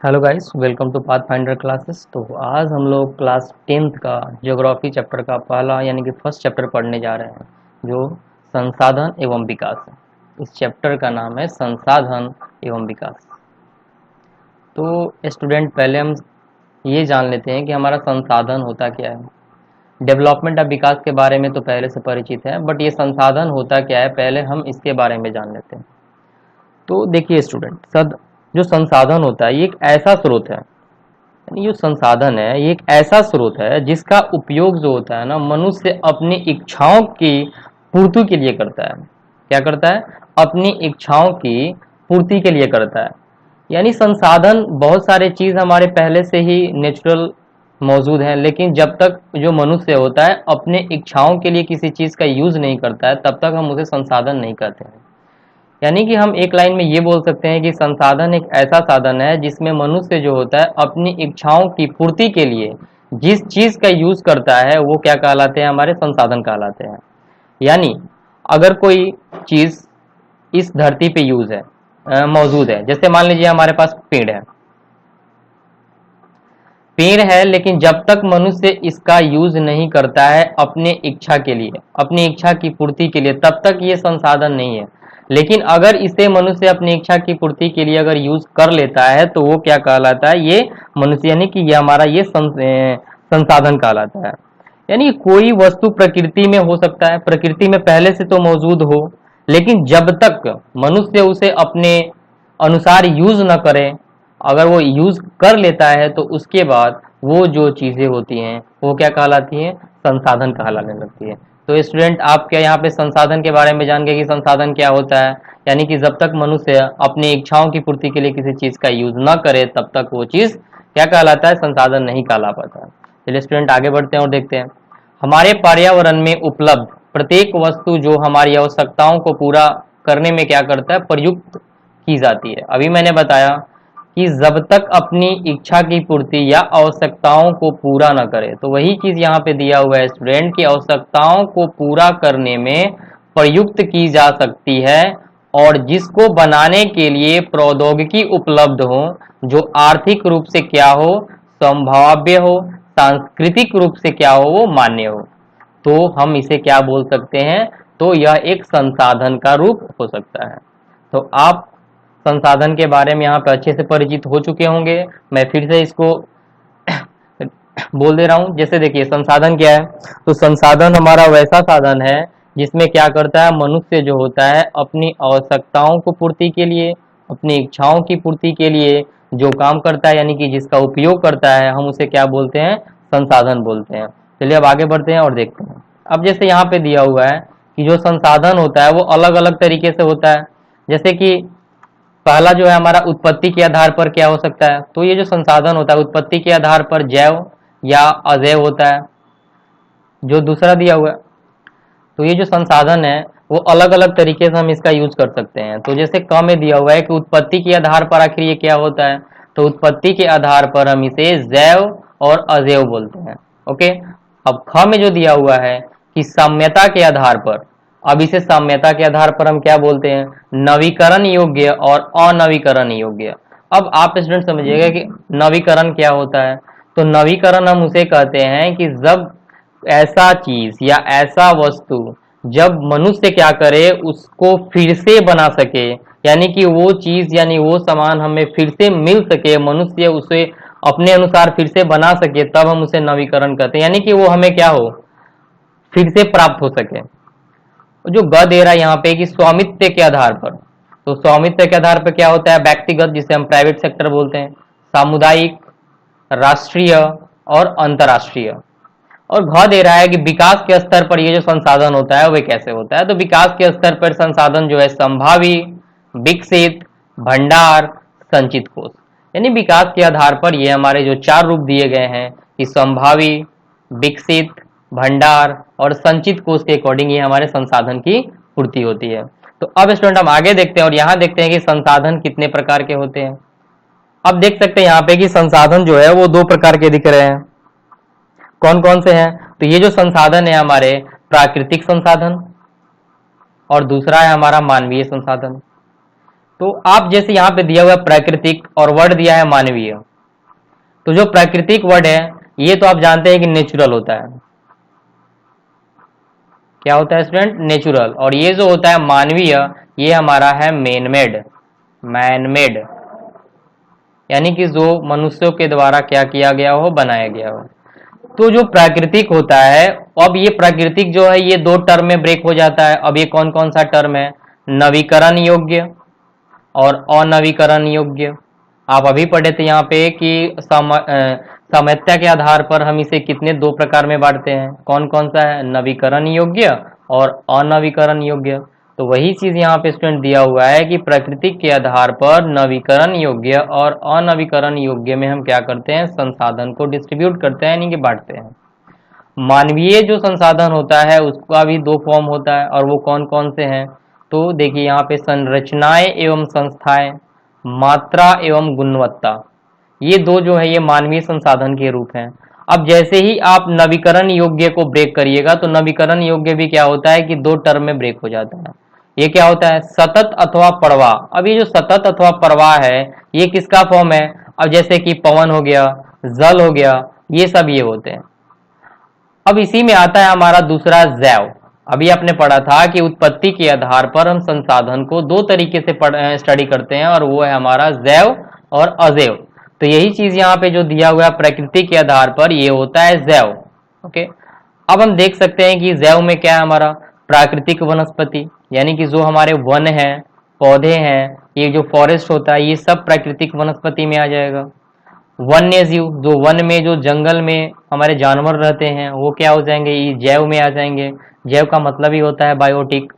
Hello guys, welcome to path finder classes. तो आज हम लोग क्लास 10th का ज्योग्राफी चैप्टर का पहला यानी कि फर्स्ट चैप्टर पढ़ने जा रहे हैं, जो संसाधन एवं विकास है। इस चैप्टर का नाम है संसाधन एवं विकास। तो स्टूडेंट, पहले हम ये जान लेते हैं कि हमारा संसाधन होता क्या है। डेवलपमेंट और विकास के बारे में तो पहले से परिचित है, बट ये संसाधन होता क्या है पहले हम इसके बारे में जान लेते हैं। तो देखिए स्टूडेंट, जो संसाधन होता है ये एक ऐसा स्रोत है, यानी जो संसाधन है ये एक ऐसा स्रोत है जिसका उपयोग जो होता है ना, मनुष्य अपनी इच्छाओं की पूर्ति के लिए करता है। क्या करता है? अपनी इच्छाओं की पूर्ति के लिए करता है। यानी संसाधन बहुत सारे चीज हमारे पहले से ही नेचुरल मौजूद हैं, लेकिन जब तक जो मनुष्य होता है अपने इच्छाओं के लिए किसी चीज का यूज नहीं करता है, तब तक हम उसे संसाधन नहीं कहते हैं। यानी कि हम एक लाइन में ये बोल सकते हैं कि संसाधन एक ऐसा साधन है जिसमें मनुष्य जो होता है अपनी इच्छाओं की पूर्ति के लिए जिस चीज का यूज करता है वो क्या कहलाते हैं? हमारे संसाधन कहलाते हैं। यानी अगर कोई चीज इस धरती पे यूज है, मौजूद है, जैसे मान लीजिए हमारे पास पेड़ है, लेकिन जब तक मनुष्य इसका यूज नहीं करता है अपने इच्छा के लिए, अपनी इच्छा की पूर्ति के लिए, तब तक ये संसाधन नहीं है। लेकिन अगर इसे मनुष्य अपनी इच्छा की पूर्ति के लिए अगर यूज कर लेता है तो वो क्या कहलाता है? ये मनुष्य, यानी कि ये हमारा ये संसाधन कहलाता है। यानी कोई वस्तु प्रकृति में हो सकता है, प्रकृति में पहले से तो मौजूद हो, लेकिन जब तक मनुष्य उसे अपने अनुसार यूज न करे, अगर वो यूज कर लेता है तो उसके बाद वो जो चीजें होती हैं वो क्या कहलाती हैं? संसाधन कहलाने लगती है। तो स्टूडेंट, आप क्या यहाँ पे संसाधन के बारे में जान गए कि संसाधन क्या होता है? यानी कि जब तक मनुष्य अपनी इच्छाओं की पूर्ति के लिए किसी चीज का यूज न करे तब तक वो चीज क्या कहलाता है? संसाधन नहीं कहला पाता है। चलिए स्टूडेंट, आगे बढ़ते हैं और देखते हैं। हमारे पर्यावरण में उपलब्ध प्रत्येक वस्तु जो हमारी आवश्यकताओं को पूरा करने में क्या करता है? प्रयुक्त की जाती है। अभी मैंने बताया कि जब तक अपनी इच्छा की पूर्ति या आवश्यकताओं को पूरा न करे, तो वही चीज यहाँ पे दिया हुआ है स्टूडेंट की आवश्यकताओं को पूरा करने में प्रयुक्त की जा सकती है, और जिसको बनाने के लिए प्रौद्योगिकी उपलब्ध हो, जो आर्थिक रूप से क्या हो? संभाव्य हो, सांस्कृतिक रूप से क्या हो? वो मान्य हो, तो हम इसे क्या बोल सकते हैं? तो यह एक संसाधन का रूप हो सकता है। तो आप संसाधन के बारे में यहाँ पे अच्छे से परिचित हो चुके होंगे। मैं फिर से इसको बोल दे रहा हूँ। जैसे देखिए, संसाधन क्या है? तो संसाधन हमारा वैसा साधन है जिसमें क्या करता है? मनुष्य जो होता है अपनी आवश्यकताओं को पूर्ति के लिए, अपनी इच्छाओं की पूर्ति के लिए जो काम करता है, यानी कि जिसका उपयोग करता है, हम उसे क्या बोलते हैं? संसाधन बोलते हैं। चलिए अब आगे बढ़ते हैं और देखते हैं। अब जैसे यहाँ पे दिया हुआ है कि जो संसाधन होता है वो अलग अलग तरीके से होता है। जैसे कि पहला जो है हमारा उत्पत्ति के आधार पर क्या हो सकता है? तो ये जो संसाधन होता है उत्पत्ति के आधार पर जैव या अजैव होता है। जो दूसरा दिया हुआ है, तो ये जो संसाधन है वो अलग अलग तरीके से हम इसका यूज कर सकते हैं। तो जैसे क में दिया हुआ है कि उत्पत्ति के आधार पर आखिर ये क्या होता है? तो उत्पत्ति के आधार पर हम इसे जैव और अजैव बोलते हैं। ओके। अब ख में जो दिया हुआ है कि साम्यता के आधार पर, अब इसे साम्यता के आधार पर हम क्या बोलते हैं? नवीकरण योग्य और अनवीकरण योग्य। अब आप स्टूडेंट समझिएगा कि नवीकरण क्या होता है। तो नवीकरण हम उसे कहते हैं कि जब ऐसा चीज या ऐसा वस्तु जब मनुष्य क्या करे, उसको फिर से बना सके, यानी कि वो चीज यानी वो सामान हमें फिर से मिल सके, मनुष्य उसे अपने अनुसार फिर से बना सके, तब हम उसे नवीकरण कहते हैं। यानी कि वो हमें क्या हो? फिर से प्राप्त हो सके। जो ग दे रहा है यहाँ पे कि स्वामित्व के आधार पर, तो स्वामित्व के आधार पर क्या होता है? व्यक्तिगत, जिसे हम प्राइवेट सेक्टर बोलते हैं, सामुदायिक, राष्ट्रीय और अंतरराष्ट्रीय। और घ दे रहा है कि विकास के स्तर पर ये जो संसाधन होता है वह कैसे होता है। तो विकास के स्तर पर संसाधन जो है संभावी, विकसित, भंडार, संचित कोष। यानी विकास के आधार पर ये हमारे जो चार रूप दिए गए हैं कि संभावी, विकसित, भंडार और संचित कोष के अकॉर्डिंग ये हमारे संसाधन की पूर्ति होती है। तो अब स्टूडेंट हम आगे देखते हैं और यहाँ देखते हैं कि संसाधन कितने प्रकार के होते हैं। अब देख सकते हैं यहाँ पे कि संसाधन जो है वो दो प्रकार के दिख रहे हैं। कौन कौन से हैं? तो ये जो संसाधन है हमारे प्राकृतिक संसाधन, और दूसरा है हमारा मानवीय संसाधन। तो आप जैसे यहाँ पे दिया हुआ है प्राकृतिक और वर्ड दिया है मानवीय, तो जो प्राकृतिक वर्ड है ये तो आप जानते हैं कि नेचुरल होता है। क्या होता है स्टूडेंट? नेचुरल। और ये जो होता है मानवीय, ये हमारा है मैन मेड। मैन मेड यानी कि जो मनुष्यों के द्वारा क्या किया गया हो, बनाया गया हो। तो जो प्राकृतिक होता है, अब ये प्राकृतिक जो है ये दो टर्म में ब्रेक हो जाता है। अब ये कौन कौन सा टर्म है? नवीकरण योग्य और अनवीकरण योग्य। आप अभी पढ़े थे यहाँ पे कि सामर्थ्य के आधार पर हम इसे कितने दो प्रकार में बांटते हैं। कौन कौन सा है? नवीकरण योग्य और अनवीकरण योग्य। तो वही चीज यहाँ पे स्टूडेंट दिया हुआ है कि प्रकृति के आधार पर नवीकरण योग्य और अनवीकरण योग्य में हम क्या करते हैं? संसाधन को डिस्ट्रीब्यूट करते हैं, यानी कि बांटते हैं। मानवीय जो संसाधन होता है उसका भी दो फॉर्म होता है, और वो कौन कौन से हैं? तो देखिए यहाँ पे संरचनाएं एवं संस्थाएं, मात्रा एवं गुणवत्ता, ये दो जो है ये मानवीय संसाधन के रूप हैं। अब जैसे ही आप नवीकरण योग्य को ब्रेक करिएगा तो नवीकरण योग्य भी क्या होता है कि दो टर्म में ब्रेक हो जाता है। ये क्या होता है? सतत अथवा प्रवाह। अब ये जो सतत अथवा प्रवाह है ये किसका फॉर्म है? अब जैसे कि पवन हो गया, जल हो गया, ये सब ये होते हैं। अब इसी में आता है हमारा दूसरा जैव। अभी आपने पढ़ा था कि उत्पत्ति के आधार पर हम संसाधन को दो तरीके से स्टडी करते हैं, और वो है हमारा जैव और अजैव। तो यही चीज यहाँ पे जो दिया हुआ है प्रकृति के आधार पर, ये होता है जैव। ओके, अब हम देख सकते हैं कि जैव में क्या है हमारा? प्राकृतिक वनस्पति, यानी कि जो हमारे वन है, पौधे हैं, ये जो फॉरेस्ट होता है, ये सब प्राकृतिक वनस्पति में आ जाएगा। वन्य जीव, जो वन में जो जंगल में हमारे जानवर रहते हैं, वो क्या हो जाएंगे? ये जैव में आ जाएंगे। जैव का मतलब ही होता है बायोटिक।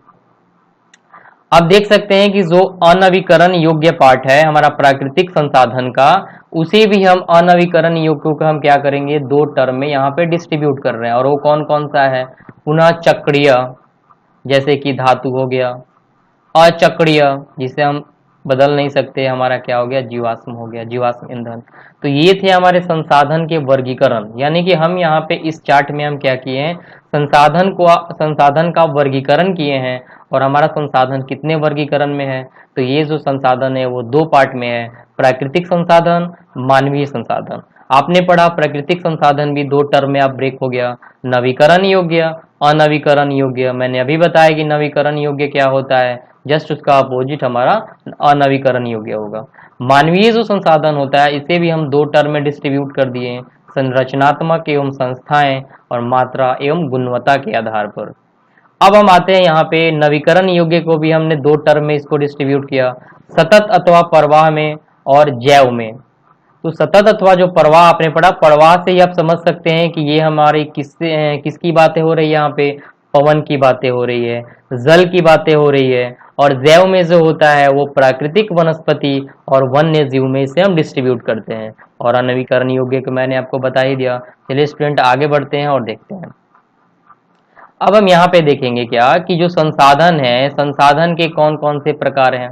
अब देख सकते हैं कि जो अनवीकरण योग्य पार्ट है हमारा प्राकृतिक संसाधन का, उसे भी हम अनवीकरण योग्य को हम क्या करेंगे? दो टर्म में यहाँ पे डिस्ट्रीब्यूट कर रहे हैं, और वो कौन कौन सा है? पुनः चक्रीय, जैसे कि धातु हो गया। अचक्रीय, जिसे हम बदल नहीं सकते, हमारा क्या हो गया? जीवाश्म हो गया, जीवाश्म ईंधन। तो ये थे हमारे संसाधन के वर्गीकरण, यानी कि हम यहाँ पे इस चार्ट में हम क्या किए हैं? संसाधन का वर्गीकरण किए हैं। और हमारा संसाधन कितने वर्गीकरण में है? तो ये जो संसाधन है वो दो पार्ट में है, प्राकृतिक संसाधन, मानवीय संसाधन। आपने पढ़ा प्राकृतिक संसाधन भी दो टर्म में आप ब्रेक हो गया, नवीकरण योग्य, अनवीकरण योग्य। मैंने अभी बताया कि नवीकरण योग्य क्या होता है, जस्ट उसका अपोजिट हमारा अनवीकरण योग्य होगा। मानवीय जो संसाधन होता है इसे भी हम दो टर्म में डिस्ट्रीब्यूट कर दिए, संरचनात्मक एवं संस्थाएं और मात्रा एवं गुणवत्ता के आधार पर। अब हम आते हैं यहाँ पे नवीकरण योग्य को भी हमने दो टर्म में इसको डिस्ट्रीब्यूट किया, सतत अथवा प्रवाह में और जैव में। तो सतत अथवा जो प्रवाह आपने पढ़ा, प्रवाह से ही आप समझ सकते हैं कि ये हमारी किसकी बातें हो रही है? यहाँ पे पवन की बातें हो रही है, जल की बातें हो रही है। और जैव में जो होता है वो प्राकृतिक वनस्पति और वन्य जीव में इसे हम डिस्ट्रीब्यूट करते हैं। और अनवीकरण योग्य को मैंने आपको बता ही दिया। चलिए स्टूडेंट आगे बढ़ते हैं और देखते हैं। अब हम यहाँ पे देखेंगे क्या कि जो संसाधन है, संसाधन के कौन कौन से प्रकार हैं।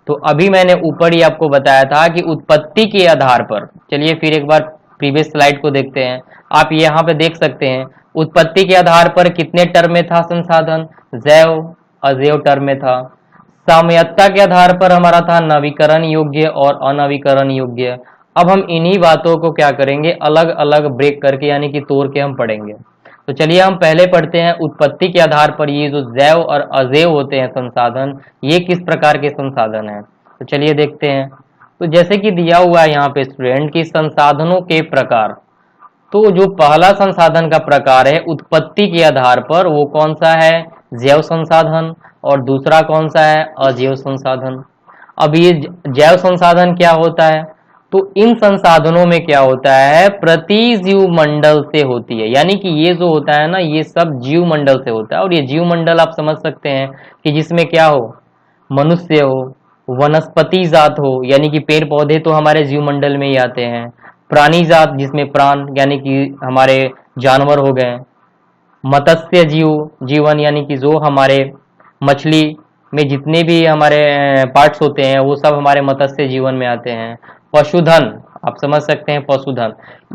तो अभी मैंने ऊपर ही आपको बताया था कि उत्पत्ति के आधार पर, चलिए फिर एक बार प्रीवियस स्लाइड को देखते हैं। आप यहाँ पे देख सकते हैं उत्पत्ति के आधार पर कितने टर्म में था संसाधन? जैव, अजैव टर्म में था। साम्यता के आधार पर हमारा था नवीकरण योग्य और अनवीकरण योग्य। अब हम इन्हीं बातों को क्या करेंगे? अलग अलग ब्रेक करके यानी कि तोड़ के हम पढ़ेंगे। तो चलिए हम पहले पढ़ते हैं उत्पत्ति के आधार पर ये जो जैव और अजैव होते हैं संसाधन, ये किस प्रकार के संसाधन हैं। तो चलिए देखते हैं। तो जैसे कि दिया हुआ है यहाँ पे स्टूडेंट की संसाधनों के प्रकार, तो जो पहला संसाधन का प्रकार है उत्पत्ति के आधार पर, वो कौन सा है? जैव संसाधन। और दूसरा कौन सा है? अजैव संसाधन। अब ये जैव संसाधन क्या होता है? तो इन संसाधनों में क्या होता है? प्रति जीव मंडल से होती है, यानी कि ये जो होता है ना, ये सब जीव मंडल से होता है। और ये जीव मंडल आप समझ सकते हैं कि जिसमें क्या हो? मनुष्य हो, वनस्पति जात हो, यानी कि पेड़ पौधे तो हमारे जीव मंडल में ही आते हैं। प्राणी जात जिसमें प्राण यानी कि हमारे जानवर हो गए। मत्स्य जीवन यानी कि जो हमारे मछली में जितने भी हमारे पार्ट्स होते हैं वो सब हमारे मत्स्य जीवन में आते हैं। पशुधन, आप समझ सकते हैं पशुधन।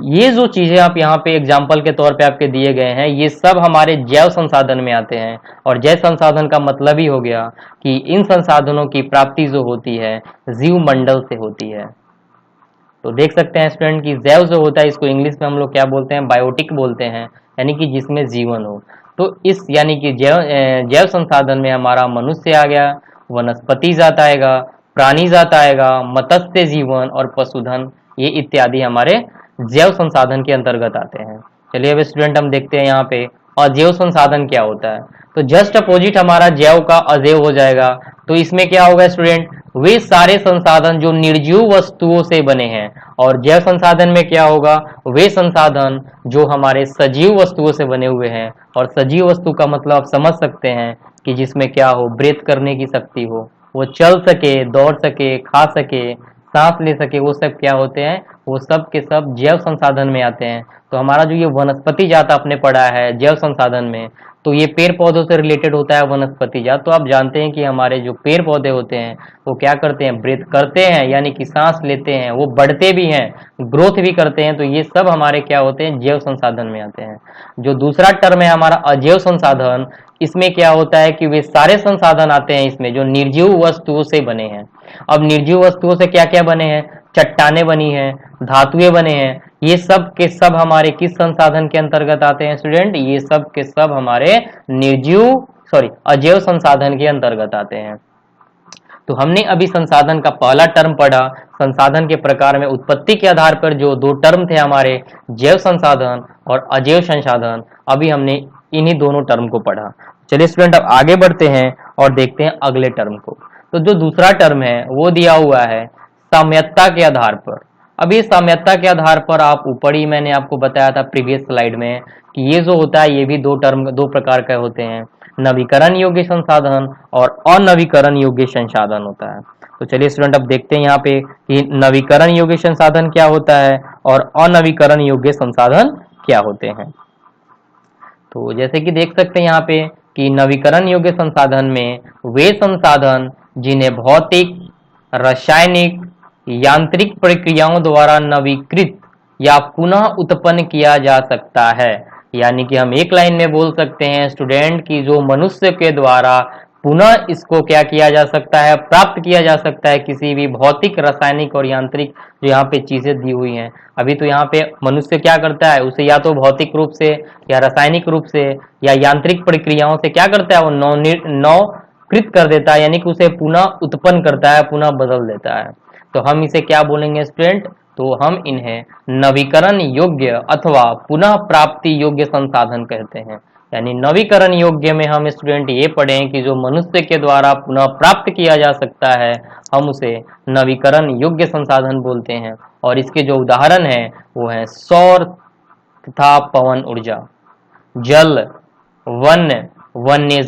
ये जो चीजें आप यहाँ पे एग्जाम्पल के तौर पे आपके दिए गए हैं, ये सब हमारे जैव संसाधन में आते हैं। और जैव संसाधन का मतलब ही हो गया कि इन संसाधनों की प्राप्ति जो होती है जीव मंडल से होती है। तो देख सकते हैं स्टूडेंट कि जैव जो होता है इसको इंग्लिश में हम लोग क्या बोलते हैं, बायोटिक बोलते हैं, यानी कि जिसमें जीवन हो। तो इस यानी कि जैव संसाधन में हमारा मनुष्य आ गया, वनस्पति जात आएगा, प्राणी जात आएगा, मत्स्य जीवन और पशुधन, ये इत्यादि हमारे जैव संसाधन के अंतर्गत आते हैं। चलिए अब स्टूडेंट हम देखते हैं यहाँ पे अजैव संसाधन क्या होता है। तो जस्ट अपोजिट हमारा जैव का अजैव हो जाएगा। तो इसमें क्या होगा स्टूडेंट, वे सारे संसाधन जो निर्जीव वस्तुओं से बने हैं। और जैव संसाधन में क्या होगा, वे संसाधन जो हमारे सजीव वस्तुओं से बने हुए हैं। और सजीव वस्तु का मतलब आप समझ सकते हैं कि जिसमें क्या हो, ब्रेथ करने की शक्ति हो, वो चल सके, दौड़ सके, खा सके, सांस ले सके, वो सब क्या होते हैं, वो सब के सब जैव संसाधन में आते हैं। तो हमारा जो ये वनस्पति जात आपने पढ़ा है जैव संसाधन में, तो ये पेड़ पौधों से रिलेटेड होता है वनस्पति जात। तो आप जानते हैं कि हमारे जो पेड़ पौधे होते हैं वो क्या करते हैं, ब्रीथ करते हैं, यानी कि सांस लेते हैं, वो बढ़ते भी हैं, ग्रोथ भी करते हैं। तो ये सब हमारे क्या होते हैं, जैव संसाधन में आते हैं। जो दूसरा टर्म है हमारा अजैव संसाधन, इसमें क्या होता है कि वे सारे संसाधन आते हैं इसमें जो निर्जीव वस्तुओं से बने हैं। अब निर्जीव वस्तुओं से क्या क्या बने हैं, चट्टाने बनी हैं, धातुएं बने हैं, ये सब के सब हमारे किस संसाधन के अंतर्गत आते हैं स्टूडेंट, ये सब के सब हमारे अजैव संसाधन के अंतर्गत आते हैं। तो हमने अभी संसाधन का पहला टर्म पढ़ा, संसाधन के प्रकार में उत्पत्ति के आधार पर जो दो टर्म थे हमारे, जैव संसाधन और अजैव संसाधन, अभी हमने इन्हीं दोनों टर्म को पढ़ा। चलिए स्टूडेंट अब आगे बढ़ते हैं और देखते हैं अगले टर्म को। तो जो दूसरा टर्म है वो दिया हुआ है साम्यता के आधार पर। अभी साम्यता के आधार पर आप ऊपर ही मैंने आपको बताया था प्रीवियस स्लाइड में कि ये जो होता है ये भी दो प्रकार के होते हैं, नवीकरण योग्य संसाधन और अनवीकरण योग्य संसाधन होता है। तो चलिए स्टूडेंट अब देखते हैं यहाँ पे कि नवीकरण योग्य संसाधन क्या होता है और अनवीकरण योग्य संसाधन क्या होते हैं। तो जैसे कि देख सकते हैं यहाँ पे कि नवीकरण योग्य संसाधन में वे संसाधन जिन्हें भौतिक, रासायनिक, यांत्रिक प्रक्रियाओं द्वारा नवीकृत या पुनः उत्पन्न किया जा सकता है। यानी कि हम एक लाइन में बोल सकते हैं स्टूडेंट की जो मनुष्य के द्वारा पुनः इसको क्या किया जा सकता है, प्राप्त किया जा सकता है, किसी भी भौतिक, रासायनिक और यांत्रिक जो यहाँ पे चीजें दी हुई हैं। अभी तो यहाँ पे मनुष्य क्या करता है, उसे या तो भौतिक रूप से या रासायनिक रूप से या यांत्रिक प्रक्रियाओं से क्या करता है, वो नवकृत कर देता है, यानी कि उसे पुनः उत्पन्न करता है, पुनः बदल देता है। तो हम इसे क्या बोलेंगे स्टूडेंट, तो हम इन्हें नवीकरण योग्य अथवा पुनः प्राप्ति योग्य संसाधन कहते हैं। यानी नवीकरण योग्य में हम स्टूडेंट ये पढ़ें कि जो मनुष्य के द्वारा पुनः प्राप्त किया जा सकता है, हम उसे नवीकरण योग्य संसाधन बोलते हैं। और इसके जो उदाहरण है वो है सौर तथा पवन ऊर्जा, जल, वन्य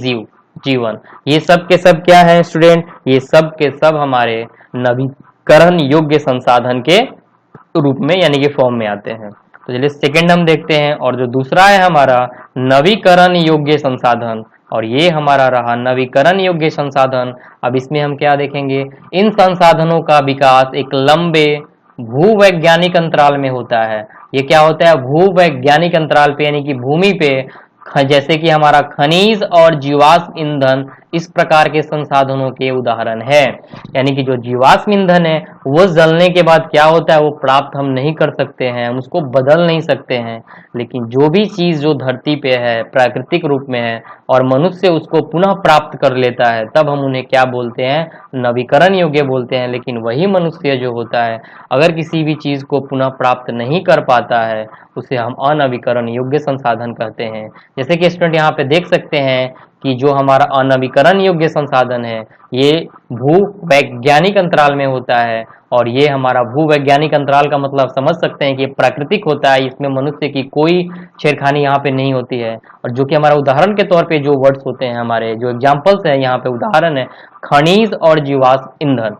जीवन, ये सब के सब क्या है स्टूडेंट, ये सब के सब हमारे नवीकरण योग्य संसाधन के रूप में यानी कि फॉर्म में आते हैं। तो चलिए सेकंड हम देखते हैं, और जो दूसरा है हमारा नवीकरण योग्य संसाधन, और ये हमारा रहा नवीकरण योग्य संसाधन। अब इसमें हम क्या देखेंगे, इन संसाधनों का विकास एक लंबे भूवैज्ञानिक अंतराल में होता है। ये क्या होता है, भूवैज्ञानिक अंतराल पे, यानी कि भूमि पे, जैसे कि हमारा खनिज और जीवाश्म ईंधन इस प्रकार के संसाधनों के उदाहरण है। यानी कि जो जीवाश्म ईंधन है वो जलने के बाद क्या होता है, वो प्राप्त हम नहीं कर सकते हैं, हम उसको बदल नहीं सकते हैं। लेकिन जो भी चीज जो धरती पे है प्राकृतिक रूप में है और मनुष्य उसको पुनः प्राप्त कर लेता है, तब हम उन्हें क्या बोलते हैं, नवीकरण योग्य बोलते हैं। लेकिन वही मनुष्य जो होता है अगर किसी भी चीज को पुनः प्राप्त नहीं कर पाता है, उसे हम अनवीकरण योग्य संसाधन कहते हैं। जैसे कि स्टूडेंट यहाँ पे देख सकते हैं कि जो हमारा अनवीकरण योग्य संसाधन है ये भूवैज्ञानिक अंतराल में होता है। और ये हमारा भूवैज्ञानिक अंतराल का मतलब समझ सकते हैं कि प्राकृतिक होता है, इसमें मनुष्य की कोई छेड़खानी यहाँ पे नहीं होती है। और जो कि हमारा उदाहरण के तौर पे जो वर्ड्स होते हैं, हमारे जो एग्जाम्पल्स है यहाँ पे उदाहरण है खनिज और जीवाश्म ईंधन,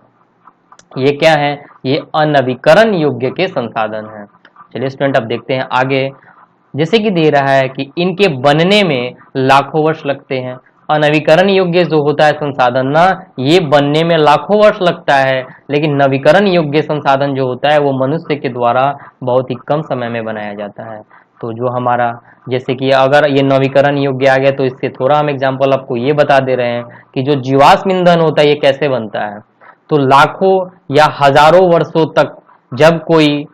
ये क्या है, ये अनवीकरण योग्य के संसाधन है। चलिए स्टूडेंट अब देखते हैं आगे। जैसे कि दे रहा है कि इनके बनने में लाखों वर्ष लगते हैं। अनवीकरण योग्य जो होता है संसाधन ना, ये बनने में लाखों वर्ष लगता है, लेकिन नवीकरण योग्य संसाधन जो होता है वो मनुष्य के द्वारा बहुत ही कम समय में बनाया जाता है। तो जो हमारा, जैसे कि अगर ये नवीकरण योग्य आ गया तो इससे थोड़ा हम एग्जाम्पल आपको ये बता दे रहे हैं कि जो जीवाश्म ईंधन होता है ये कैसे बनता है। तो लाखों या हजारों वर्षों तक जब कोई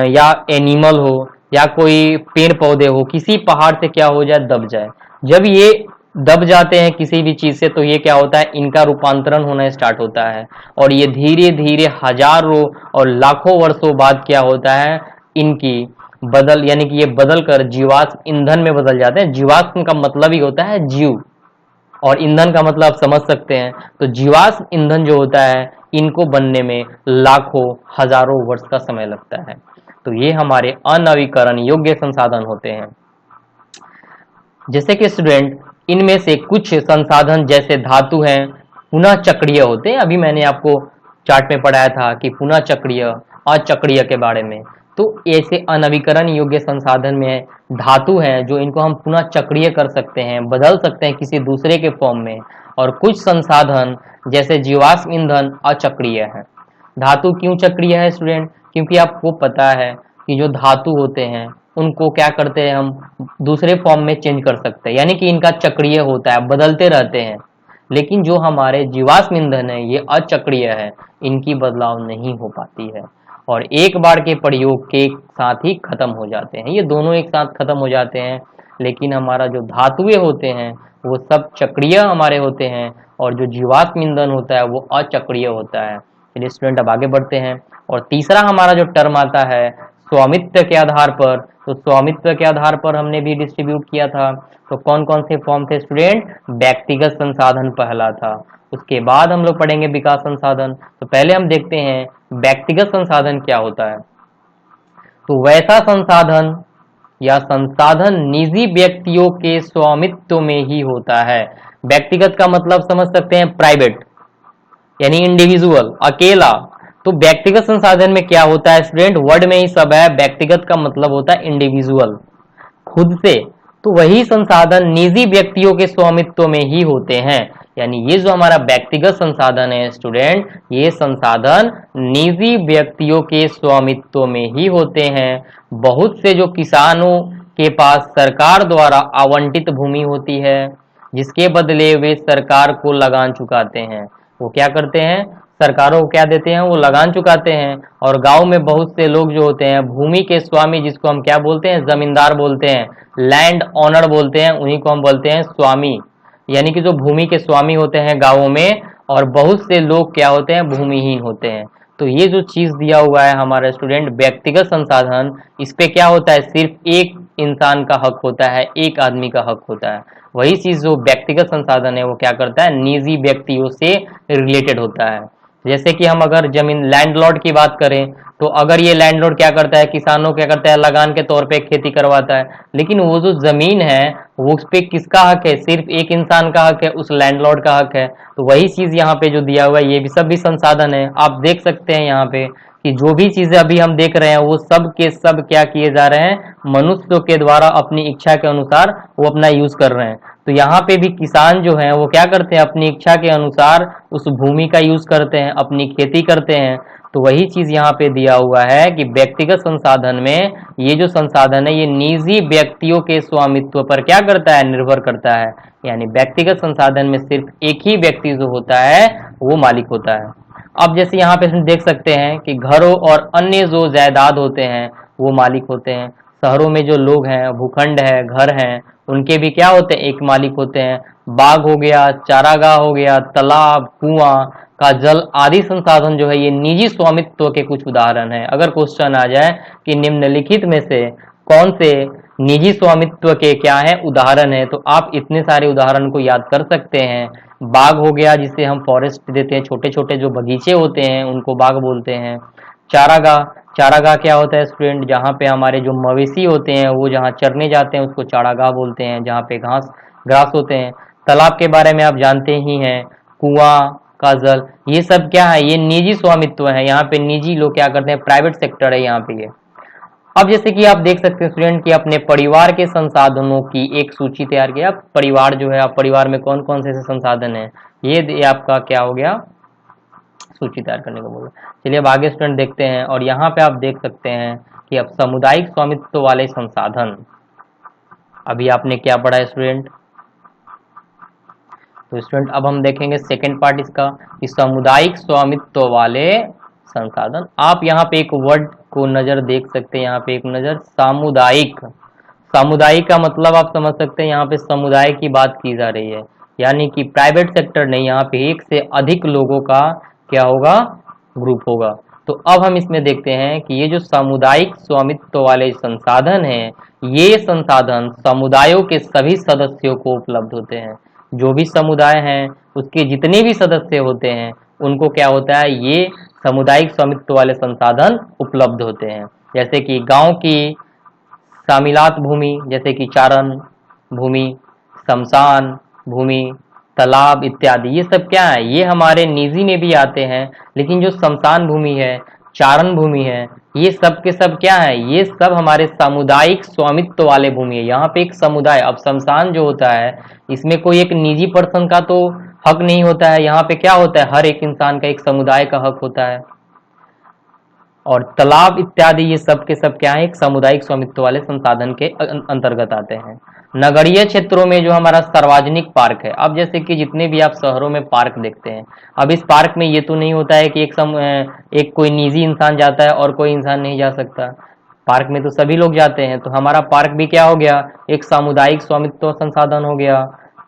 या एनिमल हो या कोई पेड़ पौधे हो किसी पहाड़ से क्या हो जाए, दब जाए, जब ये दब जाते हैं किसी भी चीज से तो ये क्या होता है, इनका रूपांतरण होना स्टार्ट होता है और ये धीरे धीरे हजारों और लाखों वर्षों बाद क्या होता है, इनकी बदल यानी कि ये बदल कर जीवाश्म ईंधन में बदल जाते हैं। जीवाश्म का मतलब ही होता है जीव और ईंधन का मतलब आप समझ सकते हैं। तो जीवाश्म ईंधन जो होता है इनको बनने में लाखों हजारों वर्ष का समय लगता है। तो ये हमारे अनवीकरण योग्य संसाधन होते हैं। जैसे कि स्टूडेंट, इनमें से कुछ संसाधन जैसे धातु हैं पुनः चक्रीय होते हैं। अभी मैंने आपको चार्ट में पढ़ाया था कि पुनः चक्रीय अचक्रीय के बारे में। तो ऐसे अनवीकरण योग्य संसाधन में धातु हैं जो इनको हम पुनः चक्रीय कर सकते हैं, बदल सकते हैं किसी दूसरे के फॉर्म में। और कुछ संसाधन जैसे जीवाश्म ईंधन अचक्रीय है। धातु क्यों चक्रीय है स्टूडेंट? क्योंकि आपको पता है कि जो धातु होते हैं उनको क्या करते हैं, हम दूसरे फॉर्म में चेंज कर सकते हैं, यानी कि इनका चक्रीय होता है, बदलते रहते हैं। लेकिन जो हमारे जीवाश्म ईंधन है ये अचक्रीय है, इनकी बदलाव नहीं हो पाती है और एक बार के प्रयोग के साथ ही खत्म हो जाते हैं। ये दोनों एक साथ खत्म हो जाते हैं, लेकिन हमारा जो धातुएं होते हैं वो सब चक्रीय हमारे होते हैं और जो जीवाश्म ईंधन होता है वो अचक्रीय होता है। चलिए स्टूडेंट अब आगे बढ़ते हैं। और तीसरा हमारा जो टर्म आता है स्वामित्व के आधार पर, तो स्वामित्व के आधार पर हमने भी डिस्ट्रीब्यूट किया था। तो कौन कौन से फॉर्म थे स्टूडेंट? व्यक्तिगत संसाधन पहला था, उसके बाद हम लोग पढ़ेंगे विकास संसाधन। तो पहले हम देखते हैं व्यक्तिगत संसाधन क्या होता है। तो वैसा संसाधन या संसाधन निजी व्यक्तियों के स्वामित्व में ही होता है। व्यक्तिगत का मतलब समझ सकते हैं प्राइवेट, यानी इंडिविजुअल, अकेला। तो व्यक्तिगत संसाधन में क्या होता है स्टूडेंट? वर्ड में ही सब है। व्यक्तिगत का मतलब होता है इंडिविजुअल, खुद से। तो वही संसाधन निजी व्यक्तियों के स्वामित्व में ही होते हैं। यानी ये जो हमारा व्यक्तिगत संसाधन है स्टूडेंट, ये संसाधन निजी व्यक्तियों के स्वामित्व में ही होते हैं। बहुत से जो किसानों के पास सरकार द्वारा आवंटित भूमि होती है जिसके बदले वे सरकार को लगान चुकाते हैं, वो क्या करते हैं, सरकारों को क्या देते हैं, वो लगान चुकाते हैं। और गांव में बहुत से लोग जो होते हैं भूमि के स्वामी, जिसको हम क्या बोलते हैं, जमींदार बोलते हैं, लैंड ऑनर बोलते हैं, उन्हीं को हम बोलते हैं स्वामी। यानी कि जो भूमि के स्वामी होते हैं गांवों में, और बहुत से लोग क्या होते हैं, भूमिहीन होते हैं। तो ये जो चीज दिया हुआ है हमारा स्टूडेंट व्यक्तिगत संसाधन, इस पे क्या होता है, सिर्फ एक इंसान का हक होता है, एक आदमी का हक होता है। वही चीज जो व्यक्तिगत संसाधन है वो क्या करता है, निजी व्यक्तियों से रिलेटेड होता है। जैसे कि हम अगर जमीन लैंडलॉर्ड की बात करें, तो अगर ये लैंडलॉर्ड क्या करता है, किसानों क्या करता है, लगान के तौर पे खेती करवाता है, लेकिन वो जो जमीन है वो उस पे किसका हक है, सिर्फ एक इंसान का हक है, उस लैंडलॉर्ड का हक है। तो वही चीज यहाँ पे जो दिया हुआ है ये भी सब भी संसाधन है। आप देख सकते हैं यहाँ पे कि जो भी चीजें अभी हम देख रहे हैं वो सब के सब क्या किए जा रहे हैं, मनुष्यों के द्वारा अपनी इच्छा के अनुसार वो अपना यूज कर रहे हैं। तो यहाँ पे भी किसान जो हैं वो क्या करते हैं, अपनी इच्छा के अनुसार उस भूमि का यूज करते हैं, अपनी खेती करते हैं। तो वही चीज यहाँ पे दिया हुआ है कि व्यक्तिगत संसाधन में ये जो संसाधन है ये निजी व्यक्तियों के स्वामित्व पर क्या करता है, निर्भर करता है। यानी व्यक्तिगत संसाधन में सिर्फ एक ही व्यक्ति जो होता है वो मालिक होता है। अब जैसे यहाँ पे हम देख सकते हैं कि घरों और अन्य जो जायदाद होते हैं वो मालिक होते हैं। शहरों में जो लोग हैं, भूखंड है, घर हैं, उनके भी क्या होते हैं, एक मालिक होते हैं। बाग हो गया, चारागाह हो गया, तालाब, कुआं का जल आदि संसाधन जो है ये निजी स्वामित्व के कुछ उदाहरण है। अगर क्वेश्चन आ जाए कि निम्नलिखित में से कौन से निजी स्वामित्व के क्या है उदाहरण है, तो आप इतने सारे उदाहरण को याद कर सकते हैं। बाग हो गया जिसे हम फॉरेस्ट देते हैं, छोटे छोटे जो बगीचे होते हैं उनको बाग बोलते हैं। चारागाह, चारागाह क्या होता है स्टूडेंट, जहाँ पे हमारे जो मवेशी होते हैं वो जहाँ चरने जाते हैं उसको चारागाह बोलते हैं, जहाँ पे घास होते हैं। तालाब के बारे में आप जानते ही हैं, कुआं का जल, ये सब क्या है, ये निजी स्वामित्व है। यहाँ पे निजी लोग क्या करते हैं, प्राइवेट सेक्टर है यहाँ पे ये। अब जैसे कि आप देख सकते हैं स्टूडेंट कि अपने परिवार के संसाधनों की एक सूची तैयार किया। परिवार जो है, आप परिवार में कौन कौन से ऐसे संसाधन हैं, ये आपका क्या हो गया, सूची तैयार करने को बोला। चलिए अब आगे स्टूडेंट देखते हैं, और यहाँ पे आप देख सकते हैं कि अब सामुदायिक स्वामित्व वाले संसाधन, अभी आपने क्या पढ़ा है स्टूडेंट। तो स्टूडेंट अब हम देखेंगे सेकंड पार्ट इसका, कि सामुदायिक स्वामित्व वाले संसाधन। आप यहाँ पे एक वर्ड को नजर देख सकते हैं, यहाँ पे एक नजर सामुदायिक। सामुदायिक का मतलब आप समझ सकते हैं, यहाँ पे समुदाय की बात की जा रही है, यानी कि प्राइवेट सेक्टर नहीं, यहाँ पे एक से अधिक लोगों का क्या होगा, ग्रुप होगा। तो अब हम इसमें देखते हैं कि ये जो सामुदायिक स्वामित्व वाले संसाधन हैं, ये संसाधन समुदायों के सभी सदस्यों को उपलब्ध होते हैं। जो भी समुदाय हैं उसके जितने भी सदस्य होते हैं उनको क्या होता है, ये सामुदायिक स्वामित्व वाले संसाधन उपलब्ध होते हैं। जैसे कि गांव की शामिलात भूमि, जैसे कि चारण भूमि, शमशान भूमि, तालाब इत्यादि, ये सब क्या है, ये हमारे निजी में भी आते हैं। लेकिन जो शमशान भूमि है, चारण भूमि है, ये सब के सब क्या है, ये सब हमारे सामुदायिक स्वामित्व वाले भूमि है। यहाँ पे एक समुदाय, अब शमशान जो होता है इसमें कोई एक निजी पर्सन का तो हक नहीं होता है, यहाँ पे क्या होता है, हर एक इंसान का एक समुदाय का हक होता है। और तालाब इत्यादि ये सब के सब क्या है, एक सामुदायिक स्वामित्व वाले संसाधन के अंतर्गत आते हैं। नगरीय क्षेत्रों में जो हमारा सार्वजनिक पार्क है, अब जैसे कि जितने भी आप शहरों में पार्क देखते हैं, अब इस पार्क में ये तो नहीं होता है कि एक कोई निजी इंसान जाता है और कोई इंसान नहीं जा सकता। पार्क में तो सभी लोग जाते हैं, तो हमारा पार्क भी क्या हो गया, एक सामुदायिक स्वामित्व संसाधन हो गया।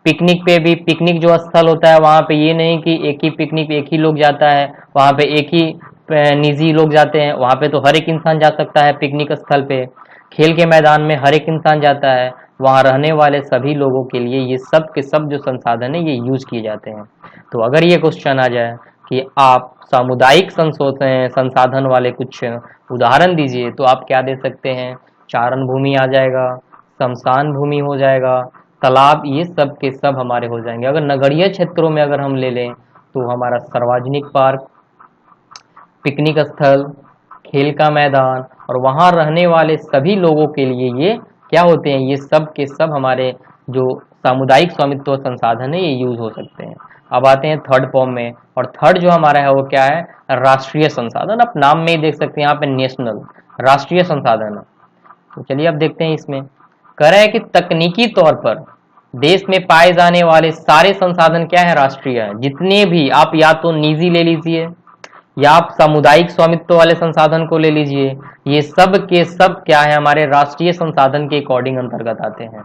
पिकनिक पे भी, पिकनिक जो स्थल होता है वहां पे ये नहीं कि एक ही पिकनिक एक ही लोग जाता है, वहां पे एक ही निजी लोग जाते हैं, वहां पे तो हर एक इंसान जा सकता है पिकनिक स्थल पे। खेल के मैदान में हर एक इंसान जाता है, वहां रहने वाले सभी लोगों के लिए ये सब के सब जो संसाधन है ये यूज किए जाते हैं। तो अगर ये क्वेश्चन आ जाए कि आप सामुदायिक संसाधन वाले कुछ उदाहरण दीजिए, तो आप क्या दे सकते हैं, चारण भूमि आ जाएगा, शमशान भूमि हो जाएगा, तालाब, ये सब के सब हमारे हो जाएंगे। अगर नगरीय क्षेत्रों में अगर हम ले लें तो हमारा सार्वजनिक पार्क, पिकनिक स्थल, खेल का मैदान, और वहां रहने वाले सभी लोगों के लिए ये क्या होते हैं, ये सब के सब हमारे जो सामुदायिक स्वामित्व संसाधन है ये यूज हो सकते हैं। अब आते हैं थर्ड फॉर्म में, और थर्ड जो हमारा है वो क्या है, राष्ट्रीय संसाधन। आप नाम में ही देख सकते हैं यहाँ पे नेशनल, राष्ट्रीय संसाधन है। तो चलिए अब देखते हैं, इसमें कह रहा है कि तकनीकी तौर पर देश में पाए जाने वाले सारे संसाधन क्या है, राष्ट्रीय है। जितने भी आप या तो निजी ले लीजिए या आप सामुदायिक स्वामित्व वाले संसाधन को ले लीजिए, ये सब के सब क्या है, हमारे राष्ट्रीय संसाधन के अकॉर्डिंग अंतर्गत आते हैं।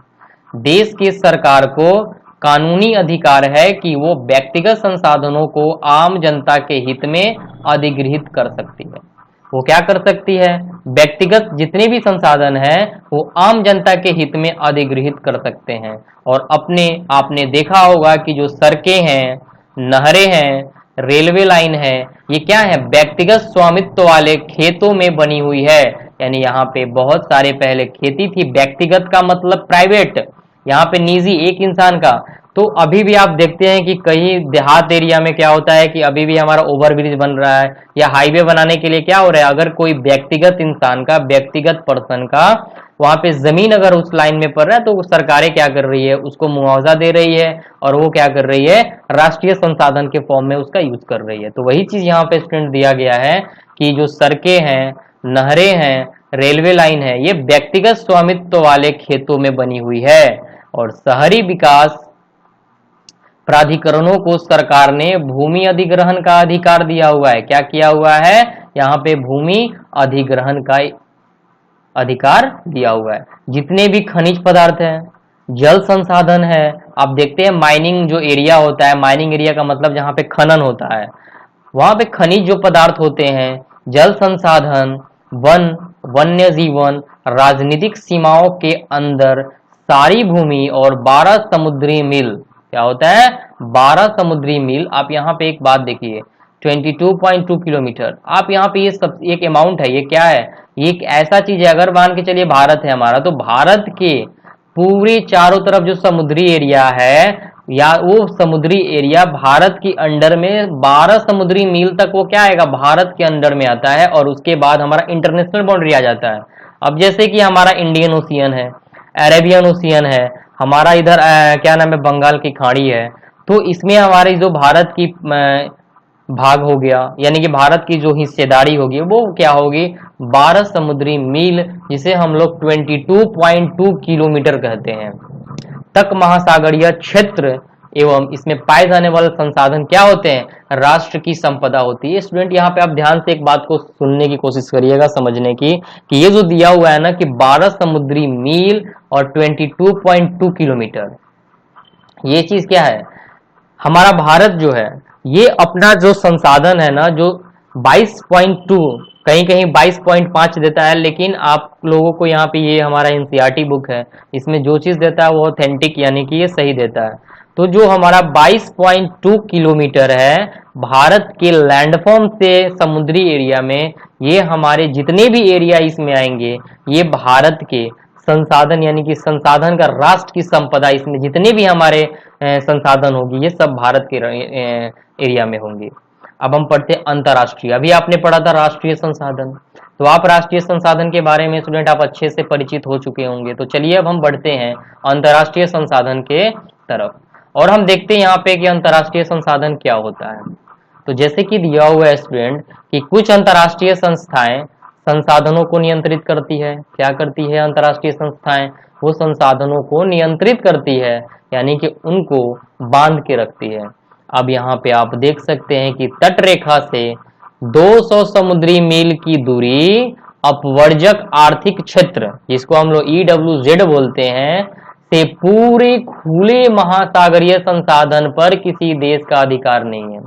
देश की सरकार को कानूनी अधिकार है कि वो व्यक्तिगत संसाधनों को आम जनता के हित में अधिग्रहित कर सकती है। वो क्या कर सकती है, व्यक्तिगत जितने भी संसाधन हैं वो आम जनता के हित में अधिग्रहित कर सकते हैं। और आपने देखा होगा कि जो सड़कें हैं, नहरें हैं, रेलवे लाइन है, ये क्या है, व्यक्तिगत स्वामित्व वाले खेतों में बनी हुई है। यानी यहाँ पे बहुत सारे पहले खेती थी, व्यक्तिगत का मतलब प्राइवेट, यहाँ पे निजी एक इंसान का। तो अभी भी आप देखते हैं कि कहीं देहात एरिया में क्या होता है कि अभी भी हमारा ओवरब्रिज बन रहा है या हाईवे बनाने के लिए क्या हो रहा है, अगर कोई व्यक्तिगत इंसान का, व्यक्तिगत पर्सन का वहां पे जमीन अगर उस लाइन में पड़ रहा है, तो सरकारें क्या कर रही है, उसको मुआवजा दे रही है, और वो क्या कर रही है, राष्ट्रीय संसाधन के फॉर्म में उसका यूज कर रही है। तो वही चीज यहाँ पे स्टूडेंट दिया गया है कि जो सड़कें हैं, नहरें हैं, रेलवे लाइन है, ये व्यक्तिगत स्वामित्व वाले खेतों में बनी हुई है। और शहरी विकास प्राधिकरणों को सरकार ने भूमि अधिग्रहण का अधिकार दिया हुआ है। क्या किया हुआ है, यहाँ पे भूमि अधिग्रहण का अधिकार दिया हुआ है। जितने भी खनिज पदार्थ हैं, जल संसाधन है, आप देखते हैं माइनिंग जो एरिया होता है, माइनिंग एरिया का मतलब जहाँ पे खनन होता है, वहां पे खनिज जो पदार्थ होते हैं, जल संसाधन, वन, वन्य जीवन, राजनीतिक सीमाओं के अंदर सारी भूमि, और 12 समुद्री मील, क्या होता है, 12 समुद्री मील। आप यहाँ पे एक बात देखिए, 22.2 किलोमीटर। आप यहाँ पे ये सब एक अमाउंट है, ये क्या है, ये एक ऐसा चीज है, अगर मान के चलिए भारत है हमारा, तो भारत के पूरे चारों तरफ जो समुद्री एरिया है, या वो समुद्री एरिया भारत की अंडर में 12 समुद्री मील तक वो क्या आएगा, भारत के अंडर में आता है। और उसके बाद हमारा इंटरनेशनल बाउंड्री आ जाता है। अब जैसे कि हमारा इंडियन ओशियन है, अरेबियन ओशियन है, हमारा इधर क्या नाम है, बंगाल की खाड़ी है। तो इसमें हमारी जो भारत की भाग हो गया, यानी कि भारत की जो हिस्सेदारी होगी वो क्या होगी, 12 समुद्री मील, जिसे हम लोग 22.2 किलोमीटर कहते हैं, तक महासागरीय क्षेत्र एवं इसमें पाए जाने वाले संसाधन क्या होते हैं, राष्ट्र की संपदा होती है। स्टूडेंट यहाँ पे आप ध्यान से एक बात को सुनने की कोशिश करिएगा, समझने की, कि ये जो दिया हुआ है ना कि 12 समुद्री मील और 22.2 किलोमीटर, ये चीज क्या है, हमारा भारत जो है ये अपना जो संसाधन है ना, जो 22.2, कहीं कहीं 22.5 देता है, लेकिन आप लोगों को यहाँ पे ये हमारा एनसीईआरटी बुक है, इसमें जो चीज देता है वो ऑथेंटिक यानी कि ये सही देता है। तो जो हमारा 22.2 किलोमीटर है भारत के लैंडफॉर्म से समुद्री एरिया में, ये हमारे जितने भी एरिया इसमें आएंगे ये भारत के संसाधन, यानी कि संसाधन का राष्ट्र की संपदा, इसमें जितने भी हमारे संसाधन होगी ये सब भारत के एरिया में होंगे। अब हम पढ़ते हैं अंतरराष्ट्रीय। अभी आपने पढ़ा था राष्ट्रीय संसाधन, तो आप राष्ट्रीय संसाधन के बारे में स्टूडेंट आप अच्छे से परिचित हो चुके होंगे। तो चलिए अब हम बढ़ते हैं अंतरराष्ट्रीय संसाधन के तरफ, और हम देखते हैं यहाँ पे कि अंतरराष्ट्रीय संसाधन क्या होता है। तो जैसे कि दिया हुआ है स्टूडेंट कि कुछ अंतरराष्ट्रीय संस्थाएं संसाधनों को नियंत्रित करती है। क्या करती है अंतरराष्ट्रीय संस्थाएं, वो संसाधनों को नियंत्रित करती है, यानी कि उनको बांध के रखती है। अब यहाँ पे आप देख सकते हैं कि तट रेखा से 200 समुद्री मील की दूरी अपवर्जक आर्थिक क्षेत्र, जिसको हम लोग EWZ बोलते हैं, से पूरे खुले महासागरीय संसाधन पर किसी देश का अधिकार नहीं है।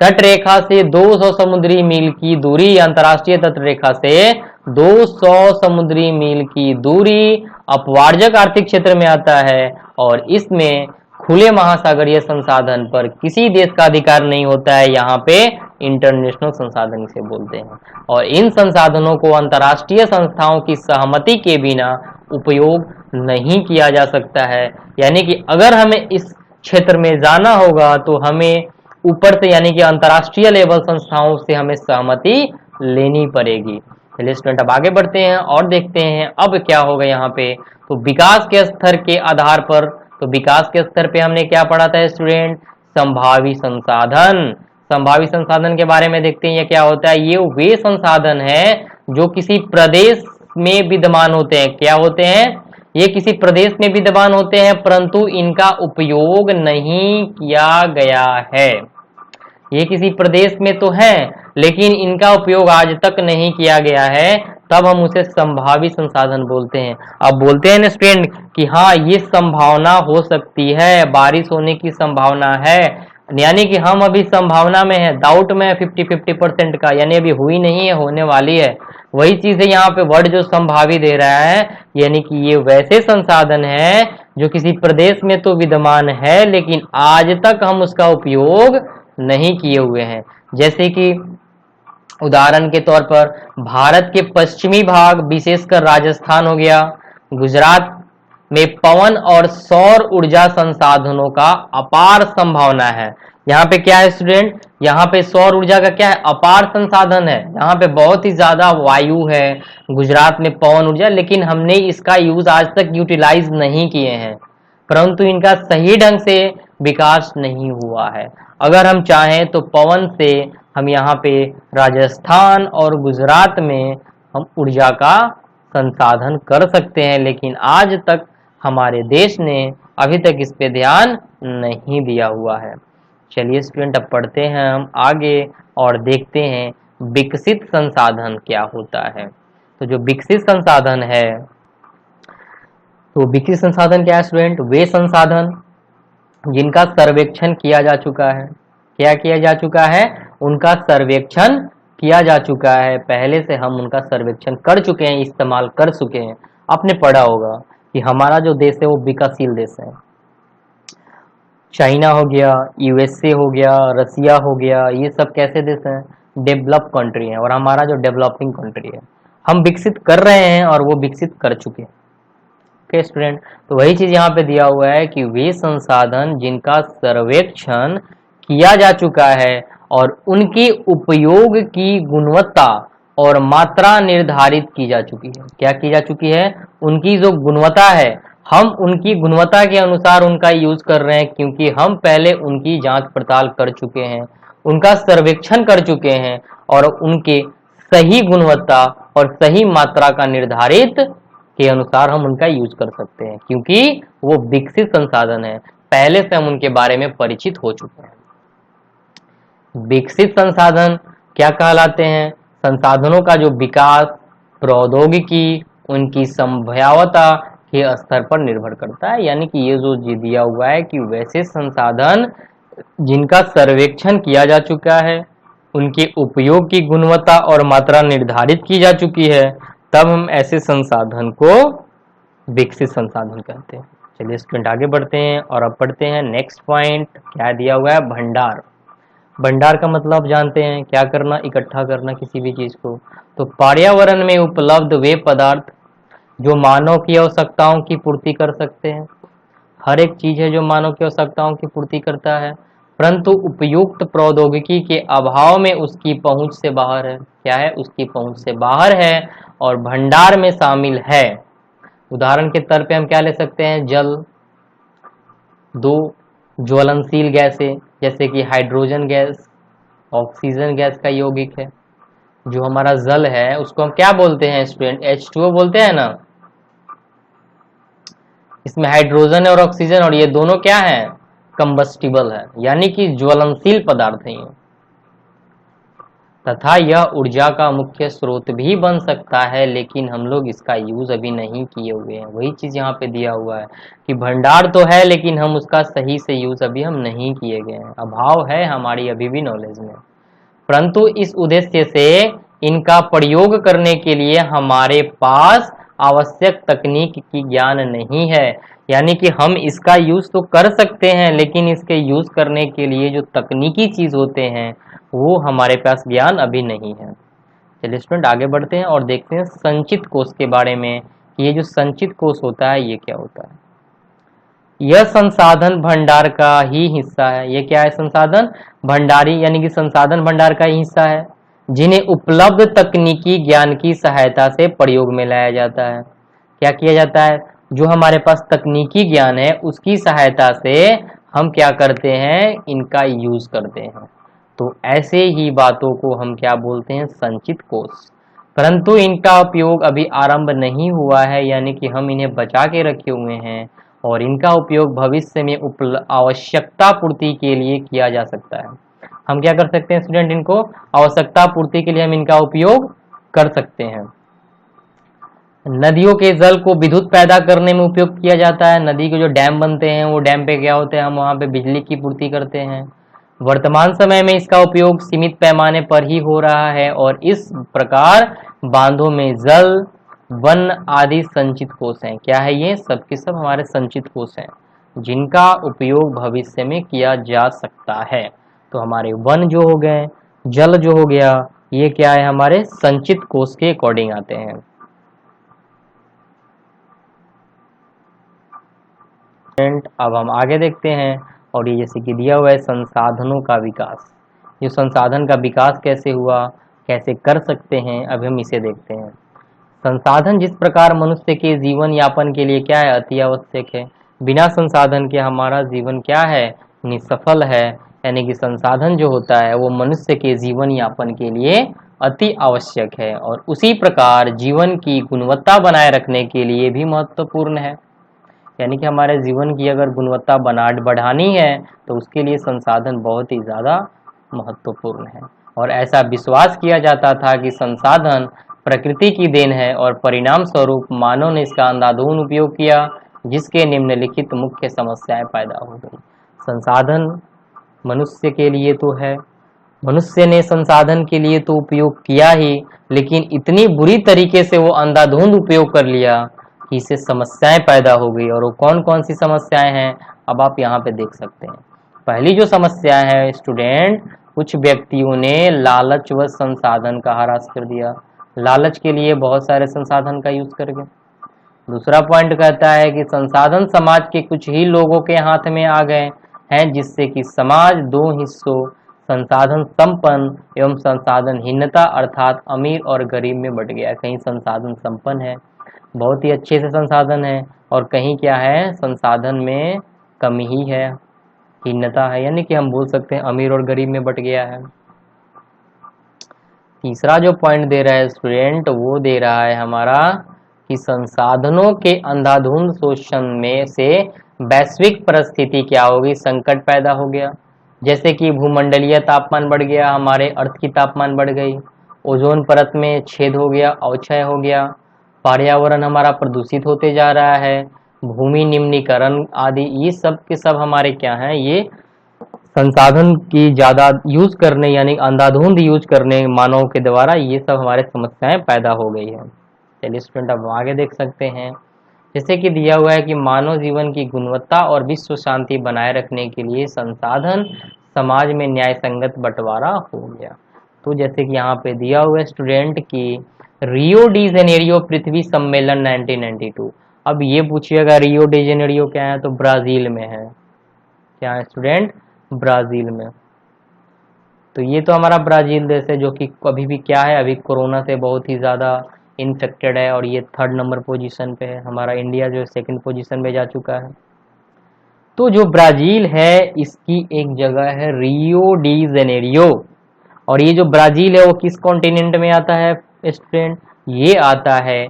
तट रेखा से 200 समुद्री मील की दूरी, अंतरराष्ट्रीय तट रेखा से 200 समुद्री मील की दूरी अपवार्जक आर्थिक क्षेत्र में आता है, और इसमें खुले महासागरीय संसाधन पर किसी देश का अधिकार नहीं होता है। यहाँ पे इंटरनेशनल संसाधन इसे बोलते हैं, और इन संसाधनों को अंतरराष्ट्रीय संस्थाओं की सहमति के बिना उपयोग नहीं किया जा सकता है। यानी कि अगर हमें इस क्षेत्र में जाना होगा तो हमें ऊपर से, यानी कि अंतरराष्ट्रीय लेवल संस्थाओं से हमें सहमति लेनी पड़ेगी। चलिए स्टूडेंट अब आगे बढ़ते हैं और देखते हैं अब क्या होगा यहाँ पे। तो विकास के स्तर के आधार पर, तो विकास के स्तर पे हमने क्या पढ़ा था स्टूडेंट, संभावी संसाधन। संभावी संसाधन के बारे में देखते हैं ये क्या होता है। ये वे संसाधन है जो किसी प्रदेश में विद्यमान होते हैं। क्या होते हैं, ये किसी प्रदेश में विद्यमान होते हैं परंतु इनका उपयोग नहीं किया गया है। ये किसी प्रदेश में तो है लेकिन इनका उपयोग आज तक नहीं किया गया है, तब हम उसे संभावी संसाधन बोलते हैं। अब बोलते हैं ना स्टूडेंट कि हाँ ये संभावना हो सकती है, बारिश होने की संभावना है, यानी कि हम अभी संभावना में है, डाउट में है 50-50% का, यानी अभी हुई नहीं है, होने वाली है। वही चीज है यहाँ पे वर्ड जो संभावी दे रहा है, यानी कि ये वैसे संसाधन है जो किसी प्रदेश में तो विद्यमान है लेकिन आज तक हम उसका उपयोग नहीं किए हुए हैं। जैसे कि उदाहरण के तौर पर भारत के पश्चिमी भाग, विशेषकर राजस्थान हो गया, गुजरात में पवन और सौर ऊर्जा संसाधनों का अपार संभावना है। यहाँ पे क्या है स्टूडेंट, यहाँ पे सौर ऊर्जा का क्या है, अपार संसाधन है। यहाँ पे बहुत ही ज्यादा वायु है, गुजरात में पवन ऊर्जा, लेकिन हमने इसका यूज आज तक यूटिलाइज नहीं किए हैं, परंतु इनका सही ढंग से विकास नहीं हुआ है। अगर हम चाहें तो पवन से हम यहाँ पे राजस्थान और गुजरात में हम ऊर्जा का संसाधन कर सकते हैं, लेकिन आज तक हमारे देश ने अभी तक इस पे ध्यान नहीं दिया हुआ है। चलिए स्टूडेंट अब पढ़ते हैं हम आगे और देखते हैं विकसित संसाधन क्या होता है। तो जो विकसित संसाधन है, तो विकसित संसाधन क्या है स्टूडेंट, वे संसाधन जिनका सर्वेक्षण किया जा चुका है। क्या किया जा चुका है, उनका सर्वेक्षण किया जा चुका है, पहले से हम उनका सर्वेक्षण कर चुके हैं, इस्तेमाल कर चुके हैं। आपने पढ़ा होगा कि हमारा जो देश है वो विकासशील देश है। चाइना हो गया, यूएसए हो गया, रसिया हो गया, ये सब कैसे देश हैं, डेवलप कंट्री है, और हमारा जो डेवलपिंग कंट्री है। हम विकसित कर रहे हैं और वो विकसित कर चुके हैं। ओके स्टूडेंट, तो वही चीज यहाँ पे दिया हुआ है कि वे संसाधन जिनका सर्वेक्षण किया जा चुका है और उनके उपयोग की गुणवत्ता और मात्रा निर्धारित की जा चुकी है। क्या की जा चुकी है? उनकी जो गुणवत्ता है, हम उनकी गुणवत्ता के अनुसार उनका यूज कर रहे हैं, क्योंकि हम पहले उनकी जांच पड़ताल कर चुके हैं, उनका सर्वेक्षण कर चुके हैं और उनके सही गुणवत्ता और सही मात्रा का निर्धारित के अनुसार हम उनका यूज कर सकते हैं, क्योंकि वो विकसित संसाधन है, पहले से हम उनके बारे में परिचित हो चुके हैं। विकसित संसाधन क्या कहलाते हैं? संसाधनों का जो विकास प्रौद्योगिकी उनकी संभाव्यता के स्तर पर निर्भर करता है। यानी कि ये जो दिया हुआ है कि वैसे संसाधन जिनका सर्वेक्षण किया जा चुका है, उनके उपयोग की गुणवत्ता और मात्रा निर्धारित की जा चुकी है, तब हम ऐसे संसाधन को विकसित संसाधन कहते हैं। चलिए स्टूडेंट आगे बढ़ते हैं और अब पढ़ते हैं नेक्स्ट पॉइंट। क्या दिया हुआ है? भंडार। भंडार का मतलब जानते हैं, क्या करना? इकट्ठा करना किसी भी चीज को। तो पर्यावरण में उपलब्ध वे पदार्थ जो मानव की आवश्यकताओं की पूर्ति कर सकते हैं। हर एक चीज है जो मानव की आवश्यकताओं की पूर्ति करता है, परंतु उपयुक्त प्रौद्योगिकी के अभाव में उसकी पहुंच से बाहर है। क्या है? उसकी पहुंच से बाहर है और भंडार में शामिल है। उदाहरण के तौर पे हम क्या ले सकते हैं? जल, दो ज्वलनशील गैसें जैसे कि हाइड्रोजन गैस, ऑक्सीजन गैस का यौगिक है। जो हमारा जल है उसको हम क्या बोलते हैं स्टूडेंट? H2O बोलते हैं ना। इसमें हाइड्रोजन है और ऑक्सीजन, और ये दोनों क्या है? कंबस्टिबल है, यानी कि ज्वलनशील पदार्थ है। तथा यह ऊर्जा का मुख्य स्रोत भी बन सकता है, लेकिन हम लोग इसका यूज अभी नहीं किए हुए हैं। वही चीज यहाँ पे दिया हुआ है कि भंडार तो है लेकिन हम उसका सही से यूज अभी हम नहीं किए गए हैं, अभाव है हमारी अभी भी नॉलेज में। परंतु इस उद्देश्य से इनका प्रयोग करने के लिए हमारे पास आवश्यक तकनीक की ज्ञान नहीं है। यानी कि हम इसका यूज तो कर सकते हैं, लेकिन इसके यूज करने के लिए जो तकनीकी चीज होते हैं वो हमारे पास ज्ञान अभी नहीं है। चलिए स्टूडेंट आगे बढ़ते हैं और देखते हैं संचित कोष के बारे में कि ये जो संचित कोष होता है ये क्या होता है। यह संसाधन भंडार का ही हिस्सा है। ये क्या है? संसाधन भंडारी, यानी कि संसाधन भंडार का ही हिस्सा है, जिन्हें उपलब्ध तकनीकी ज्ञान की सहायता से प्रयोग में लाया जाता है। क्या किया जाता है? जो हमारे पास तकनीकी ज्ञान है उसकी सहायता से हम क्या करते हैं? इनका यूज करते हैं। तो ऐसे ही बातों को हम क्या बोलते हैं? संचित कोष। परंतु इनका उपयोग अभी आरंभ नहीं हुआ है, यानी कि हम इन्हें बचा के रखे हुए हैं और इनका उपयोग भविष्य में आवश्यकता पूर्ति के लिए किया जा सकता है। हम क्या कर सकते हैं स्टूडेंट? इनको आवश्यकता पूर्ति के लिए हम इनका उपयोग कर सकते हैं। नदियों के जल को विद्युत पैदा करने में उपयोग किया जाता है। नदी के जो डैम बनते हैं वो डैम पे क्या होते हैं? हम वहाँ पे बिजली की पूर्ति करते हैं। वर्तमान समय में इसका उपयोग सीमित पैमाने पर ही हो रहा है और इस प्रकार बांधों में जल, वन आदि संचित कोष हैं। क्या है ये? सब के सब हमारे संचित कोष हैं जिनका उपयोग भविष्य में किया जा सकता है। तो हमारे वन जो हो गए, जल जो हो गया, ये क्या है? हमारे संचित कोष के अकॉर्डिंग आते हैं। अब हम आगे देखते हैं और ये जैसे कि दिया हुआ है संसाधनों का विकास। जो संसाधन का विकास कैसे हुआ, कैसे कर सकते हैं, अभी हम इसे देखते हैं। संसाधन जिस प्रकार मनुष्य के जीवन यापन के लिए क्या है? अति आवश्यक है। बिना संसाधन के हमारा जीवन क्या है? निसफल है। यानी कि संसाधन जो होता है वो मनुष्य के जीवन यापन के लिए अति आवश्यक है और उसी प्रकार जीवन की गुणवत्ता बनाए रखने के लिए भी महत्वपूर्ण है। यानी कि हमारे जीवन की अगर गुणवत्ता बढ़ानी है तो उसके लिए संसाधन बहुत ही ज़्यादा महत्वपूर्ण है। और ऐसा विश्वास किया जाता था कि संसाधन प्रकृति की देन है और परिणाम स्वरूप मानव ने इसका अंधाधुंध उपयोग किया, जिसके निम्नलिखित मुख्य समस्याएं पैदा हो गई। संसाधन मनुष्य के लिए तो है, मनुष्य ने संसाधन के लिए तो उपयोग किया ही, लेकिन इतनी बुरी तरीके से वो अंधाधुंध उपयोग कर लिया कि इससे समस्याएं पैदा हो गई। और वो कौन कौन सी समस्याएं हैं अब आप यहाँ पे देख सकते हैं। पहली जो समस्या है स्टूडेंट, कुछ व्यक्तियों ने लालच व संसाधन का ह्रास कर दिया। लालच के लिए बहुत सारे संसाधन का यूज करके। दूसरा पॉइंट कहता है कि संसाधन समाज के कुछ ही लोगों के हाथ में आ गए हैं, जिससे कि समाज दो हिस्सों संसाधन संपन्न एवं संसाधनहीनता अर्थात अमीर और गरीब में बट गया। कहीं संसाधन संपन्न है, बहुत ही अच्छे से संसाधन है, और कहीं क्या है, संसाधन में कमी ही है, हीनता है, यानी कि हम बोल सकते हैं अमीर और गरीब में बट गया है। तीसरा जो पॉइंट दे रहा है स्टूडेंट, वो दे रहा है हमारा कि संसाधनों के अंधाधुंध शोषण में से वैश्विक परिस्थिति क्या होगी, संकट पैदा हो गया। जैसे कि भूमंडलीय तापमान बढ़ गया, हमारे अर्थ की तापमान बढ़ गई, ओजोन परत में छेद हो गया, अवक्षय हो गया, पर्यावरण हमारा प्रदूषित होते जा रहा है, भूमि निम्नीकरण आदि, ये सब के सब हमारे क्या हैं, ये संसाधन की ज्यादा यूज करने यानी अंधाधुंध यूज करने मानव के द्वारा ये सब हमारे समस्याएं पैदा हो गई है। चलिए स्टूडेंट अब आगे देख सकते हैं। जैसे कि दिया हुआ है कि मानव जीवन की गुणवत्ता और विश्व शांति बनाए रखने के लिए संसाधन समाज में न्याय संगत बंटवारा हो गया। तो जैसे कि यहाँ पे दिया हुआ है स्टूडेंट की रियो डी जेनेरियो पृथ्वी सम्मेलन 1992। अब ये पूछिएगा रियो डी जेनेरियो क्या है, तो ब्राजील में है। क्या है स्टूडेंट, ब्राजील में। तो ये तो हमारा ब्राजील देश है जो कि अभी भी क्या है, अभी कोरोना से बहुत ही ज़्यादा इन्फेक्टेड है, और ये 3rd नंबर पोजीशन पे है। हमारा इंडिया जो 2nd पोजीशन में जा चुका है। तो जो ब्राजील है इसकी एक जगह है रियो डी जेनेरियो, और ये जो ब्राजील है वो किस कॉन्टिनेंट में आता है स्टूडेंट, ये आता है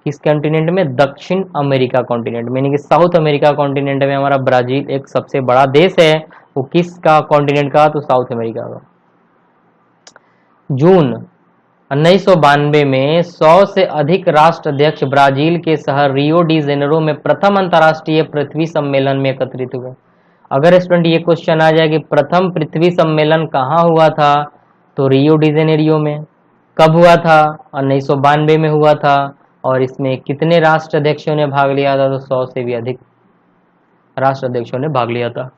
किस कॉन्टिनेंट में, दक्षिण अमेरिका कॉन्टिनेंट में, यानी कि साउथ अमेरिका कॉन्टिनेंट में हमारा ब्राजील एक सबसे बड़ा देश है। वो किसका कॉन्टिनेंट का, तो साउथ अमेरिका का। जून 1992 में 100 से अधिक राष्ट्र अध्यक्ष ब्राजील के शहर रियो डी जेनेरो में प्रथम अंतर्राष्ट्रीय पृथ्वी सम्मेलन में एकत्रित हुए। अगर स्टूडेंट ये क्वेश्चन आ जाए कि प्रथम पृथ्वी सम्मेलन कहाँ हुआ था, तो रियो डी जेनेरियो में। कब हुआ था, 1992 में हुआ था, और इसमें कितने राष्ट्र अध्यक्षों ने भाग लिया था, तो 100 से भी अधिक राष्ट्र अध्यक्षों ने भाग लिया था।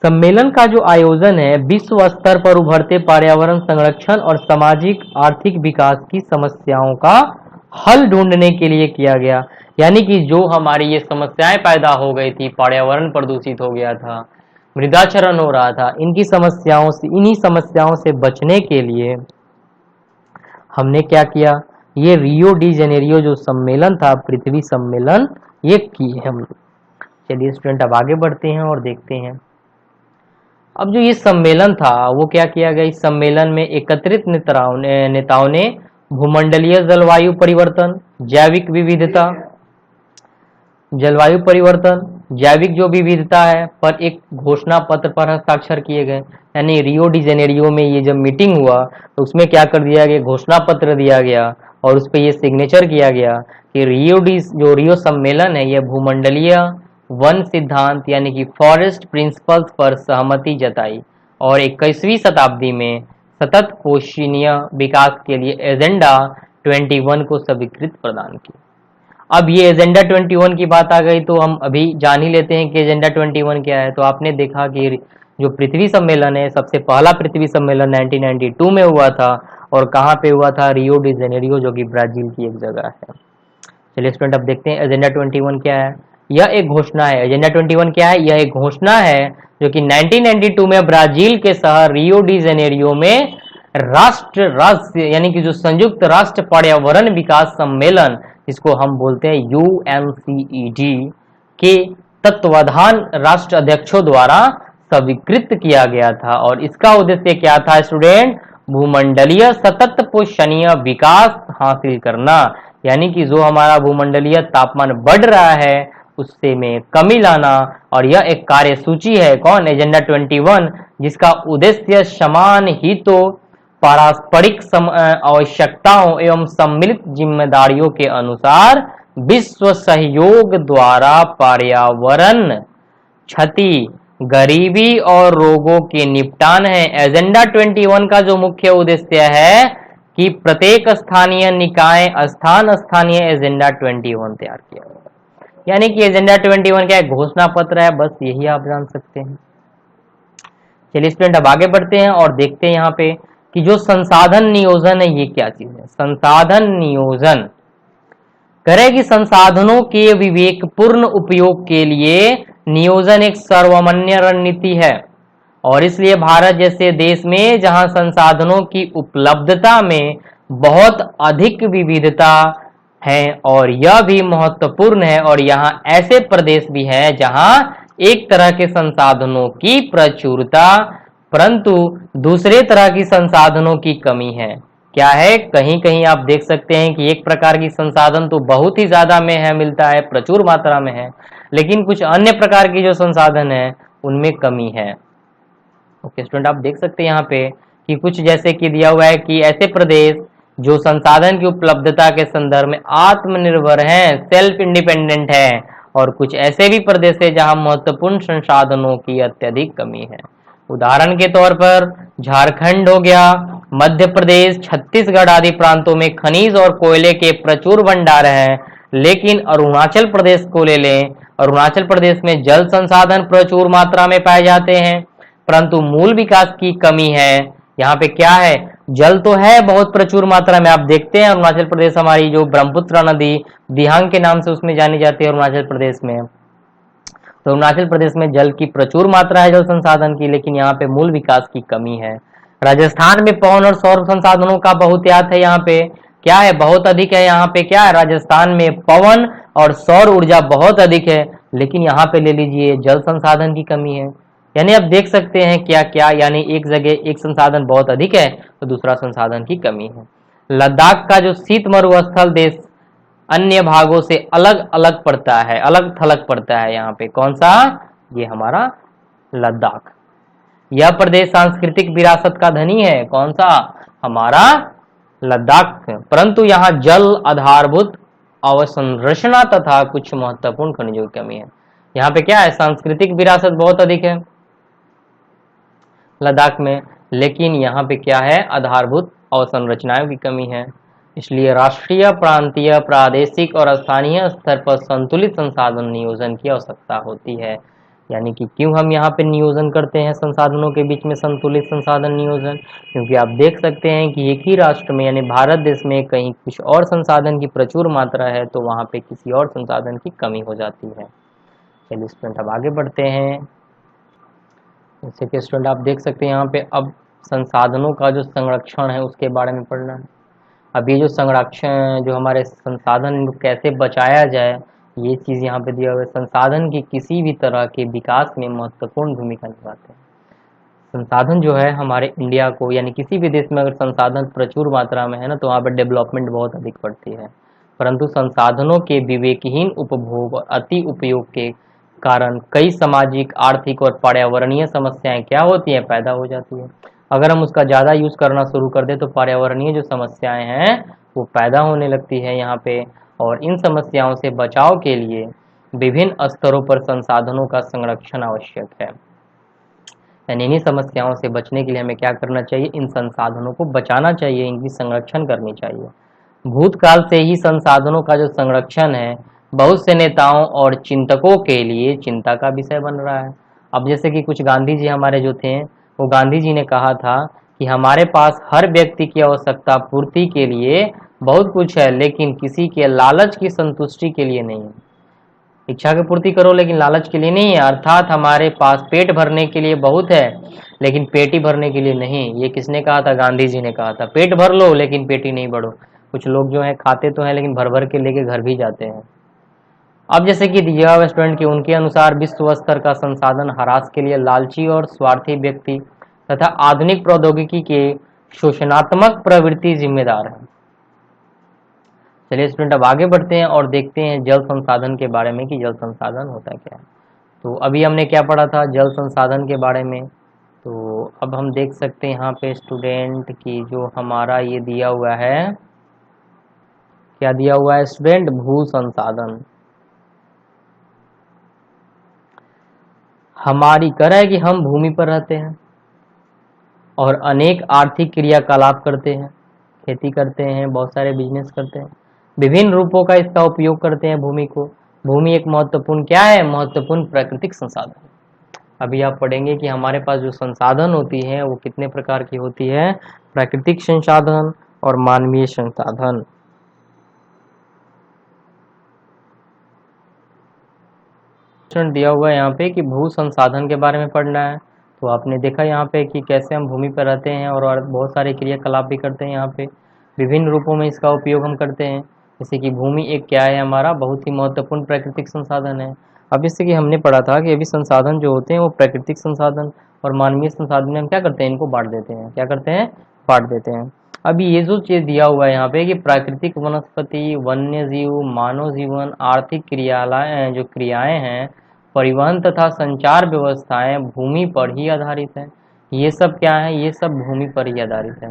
सम्मेलन का जो आयोजन है विश्व स्तर पर उभरते पर्यावरण संरक्षण और सामाजिक आर्थिक विकास की समस्याओं का हल ढूंढने के लिए किया गया। यानी कि जो हमारी ये समस्याएं पैदा हो गई थी, पर्यावरण प्रदूषित हो गया था, मृदाक्षरण हो रहा था, इनकी समस्याओं से, इन्हीं समस्याओं से बचने के लिए हमने क्या किया, ये रियो डी जेनेरियो जो सम्मेलन था, पृथ्वी सम्मेलन, ये किए हम लोग। चलिए स्टूडेंट अब आगे बढ़ते हैं और देखते हैं। अब जो ये सम्मेलन था वो क्या किया गया, इस सम्मेलन में एकत्रित नेताओं ने भूमंडलीय जलवायु परिवर्तन, जैविक विविधता, जलवायु परिवर्तन, जैविक जो विविधता है पर एक घोषणा पत्र पर हस्ताक्षर किए गए। यानी रियो डी जेनेरियो में ये जब मीटिंग हुआ तो उसमें क्या कर दिया गया, घोषणा पत्र दिया गया और उस पर ये सिग्नेचर किया गया कि रियो सम्मेलन है, यह भूमंडलीय वन सिद्धांत यानी कि फॉरेस्ट प्रिंसिपल्स पर सहमति जताई और 21वीं शताब्दी में सतत पोषणीय विकास के लिए एजेंडा 21 को स्वीकृति प्रदान की। अब ये एजेंडा 21 की बात आ गई तो हम अभी जान ही लेते हैं कि एजेंडा 21 क्या है। तो आपने देखा कि जो पृथ्वी सम्मेलन है, सबसे पहला पृथ्वी सम्मेलन 1992 में हुआ था और कहाँ पे हुआ था, रियो डी जेनेरियो, जो कि ब्राजील की एक जगह है। चलिए स्टूडेंट अब देखते हैं एजेंडा 21 क्या है। यह एक घोषणा है। एजेंडा 21 क्या है, यह एक घोषणा है जो कि 1992 में ब्राजील के शहर रियो डी जेनेरियो में राष्ट्र यानी कि जो संयुक्त राष्ट्र पर्यावरण विकास सम्मेलन, जिसको हम बोलते हैं UNCED, के तत्वाधान राष्ट्र अध्यक्षों द्वारा स्वीकृत किया गया था। और इसका उद्देश्य क्या था स्टूडेंट, भूमंडलीय सतत पोषणीय विकास हासिल करना, यानी कि जो हमारा भूमंडलीय तापमान बढ़ रहा है उससे में कमी लाना। और यह एक कार्य सूची है, कौन, एजेंडा 21, जिसका उद्देश्य समान हितों, पारस्परिक आवश्यकताओं एवं सम्मिलित जिम्मेदारियों के अनुसार विश्व सहयोग द्वारा पर्यावरण क्षति, गरीबी और रोगों के निपटान है। एजेंडा 21 का जो मुख्य उद्देश्य है कि प्रत्येक स्थानीय निकाय स्थानीय एजेंडा 21 तैयार किया गया। यानी कि एजेंडा 21 क्या है, घोषणा पत्र है, बस यही आप जान सकते हैं। चलिए स्टूडेंट अब आगे बढ़ते हैं और देखते हैं यहाँ पे कि जो संसाधन नियोजन है ये क्या चीज है। संसाधन नियोजन करे कि संसाधनों के विवेकपूर्ण उपयोग के लिए नियोजन एक सर्वमान्य रणनीति है और इसलिए भारत जैसे देश में जहां संसाधनों की उपलब्धता में बहुत अधिक विविधता है और यह भी महत्वपूर्ण है, और यहाँ ऐसे प्रदेश भी हैं जहां एक तरह के संसाधनों की प्रचुरता परंतु दूसरे तरह की संसाधनों की कमी है। क्या है, कहीं कहीं आप देख सकते हैं कि एक प्रकार की संसाधन तो बहुत ही ज्यादा में है, मिलता है, प्रचुर मात्रा में है, लेकिन कुछ अन्य प्रकार की जो संसाधन है उनमें कमी है। ओके स्टूडेंट, आप देख सकते हैं यहाँ पे कि कुछ जैसे कि दिया हुआ है कि ऐसे प्रदेश जो संसाधन की उपलब्धता के संदर्भ में आत्मनिर्भर हैं, सेल्फ इंडिपेंडेंट है, और कुछ ऐसे भी प्रदेश है जहां महत्वपूर्ण संसाधनों की अत्यधिक कमी है। उदाहरण के तौर पर झारखंड हो गया, मध्य प्रदेश, छत्तीसगढ़ आदि प्रांतों में खनिज और कोयले के प्रचुर भंडार हैं, लेकिन अरुणाचल प्रदेश को ले लें, अरुणाचल प्रदेश में जल संसाधन प्रचुर मात्रा में पाए जाते हैं परंतु मूल विकास की कमी है। यहाँ पे क्या है, जल तो है बहुत प्रचुर मात्रा में, आप देखते हैं अरुणाचल प्रदेश हमारी जो ब्रह्मपुत्र नदी दिहांग के नाम से उसमें जानी जाती है अरुणाचल प्रदेश में, तो अरुणाचल प्रदेश में जल की प्रचुर मात्रा है जल संसाधन की, लेकिन यहाँ पे मूल विकास की कमी है। राजस्थान में पवन और सौर संसाधनों का बहुतायत है, यहाँ पे क्या है, बहुत अधिक है। यहाँ पे क्या है, राजस्थान में पवन और सौर ऊर्जा बहुत अधिक है, लेकिन यहाँ पे ले लीजिए जल संसाधन की कमी है। यानी आप देख सकते हैं क्या क्या, यानी एक जगह एक संसाधन बहुत अधिक है तो दूसरा संसाधन की कमी है। लद्दाख का जो शीत मरुस्थल देश अन्य भागों से अलग अलग पड़ता है, अलग थलग पड़ता है। यहाँ पे कौन सा, ये हमारा लद्दाख। यह प्रदेश सांस्कृतिक विरासत का धनी है, कौन सा, हमारा लद्दाख, परंतु यहाँ जल आधारभूत अवसंरचना तथा कुछ महत्वपूर्ण खनिजों की कमी है। यहाँ पे क्या है, सांस्कृतिक विरासत बहुत अधिक है लद्दाख में, लेकिन यहाँ पे क्या है, आधारभूत अवसंरचनाओं की कमी है। इसलिए राष्ट्रीय, प्रांतीय, प्रादेशिक और स्थानीय स्तर पर संतुलित संसाधन नियोजन की आवश्यकता होती है। यानी कि क्यों हम यहाँ पे नियोजन करते हैं संसाधनों के बीच में संतुलित संसाधन नियोजन, क्योंकि आप देख सकते हैं कि एक ही राष्ट्र में यानी भारत देश में कहीं कुछ और संसाधन की प्रचुर मात्रा है तो वहाँ पे किसी और संसाधन की कमी हो जाती है। चलिए स्टूडेंट अब आगे बढ़ते हैं। जैसे कि स्टूडेंट आप देख सकते हैं यहाँ पे अब संसाधनों का जो संरक्षण है उसके बारे में पढ़ना है। अब ये जो संरक्षण, जो हमारे संसाधन इनको कैसे बचाया जाए, ये चीज़ यहाँ पे दिया हुआ है। संसाधन की किसी भी तरह के विकास में महत्वपूर्ण भूमिका निभाते हैं। संसाधन जो है हमारे इंडिया को, यानी किसी भी देश में अगर संसाधन प्रचुर मात्रा में है ना तो वहाँ पर डेवलपमेंट बहुत अधिक बढ़ती है, परंतु संसाधनों के विवेकहीन उपभोग और अति उपयोग के कारण कई सामाजिक, आर्थिक और पर्यावरणीय समस्याएं क्या होती हैं, पैदा हो जाती है। अगर हम उसका ज़्यादा यूज़ करना शुरू कर दें तो पर्यावरणीय जो समस्याएं हैं वो पैदा होने लगती है यहाँ पे, और इन समस्याओं से बचाव के लिए विभिन्न स्तरों पर संसाधनों का संरक्षण आवश्यक है। यानी इन्हीं समस्याओं से बचने के लिए हमें क्या करना चाहिए, इन संसाधनों को बचाना चाहिए, इनकी संरक्षण करनी चाहिए। भूतकाल से ही संसाधनों का जो संरक्षण है बहुत से नेताओं और चिंतकों के लिए चिंता का विषय बन रहा है। अब जैसे कि कुछ गांधी जी हमारे जो थे, वो गांधी जी ने कहा था कि हमारे पास हर व्यक्ति की आवश्यकता पूर्ति के लिए बहुत कुछ है, लेकिन किसी के लालच की संतुष्टि के लिए नहीं है। इच्छा की पूर्ति करो लेकिन लालच के लिए नहीं है, अर्थात हमारे पास पेट भरने के लिए बहुत है लेकिन पेटी भरने के लिए नहीं। ये किसने कहा था, गांधी जी ने कहा था। पेट भर लो लेकिन पेटी नहीं भरो। कुछ लोग जो है खाते तो हैं लेकिन भर भर के लेके घर भी जाते हैं। अब जैसे कि दिया हुआ स्टूडेंट के उनके अनुसार विश्व स्तर का संसाधन ह्रास के लिए लालची और स्वार्थी व्यक्ति तथा आधुनिक प्रौद्योगिकी के शोषणात्मक प्रवृत्ति जिम्मेदार है। चलिए स्टूडेंट अब आगे बढ़ते हैं और देखते हैं जल संसाधन के बारे में कि जल संसाधन होता क्या है। तो अभी हमने क्या पढ़ा था जल संसाधन के बारे में, तो अब हम देख सकते हैं यहाँ पे स्टूडेंट की जो हमारा ये दिया हुआ है, क्या दिया हुआ है स्टूडेंट, भू संसाधन। हमारी कर है कि हम भूमि पर रहते हैं और अनेक आर्थिक क्रियाकलाप करते हैं, खेती करते हैं, बहुत सारे बिजनेस करते हैं, विभिन्न रूपों का इसका उपयोग करते हैं भूमि को। भूमि एक महत्वपूर्ण क्या है, महत्वपूर्ण प्राकृतिक संसाधन। अभी आप पढ़ेंगे कि हमारे पास जो संसाधन होती है वो कितने प्रकार की होती है, प्राकृतिक संसाधन और मानवीय संसाधन। दिया हुआ है यहाँ पे कि भू संसाधन के बारे में पढ़ना है। तो आपने देखा यहाँ पे कि कैसे हम भूमि पर रहते हैं और बहुत सारे क्रियाकलाप भी करते हैं। यहाँ पे विभिन्न रूपों में इसका उपयोग हम करते हैं। जैसे कि भूमि एक क्या है, हमारा बहुत ही महत्वपूर्ण प्राकृतिक संसाधन है। अब जैसे कि हमने पढ़ा था कि अभी संसाधन जो होते हैं वो प्राकृतिक संसाधन और मानवीय संसाधन में हम क्या करते हैं, इनको बांट देते हैं। क्या करते हैं, बांट देते हैं। अभी ये जो चीज दिया हुआ है यहाँ पे कि प्राकृतिक वनस्पति, वन्य जीव, मानव जीवन, आर्थिक क्रियाएं, जो क्रियाएं हैं, परिवहन तथा संचार व्यवस्थाएं भूमि पर ही आधारित है। ये सब क्या है, ये सब भूमि पर ही आधारित है।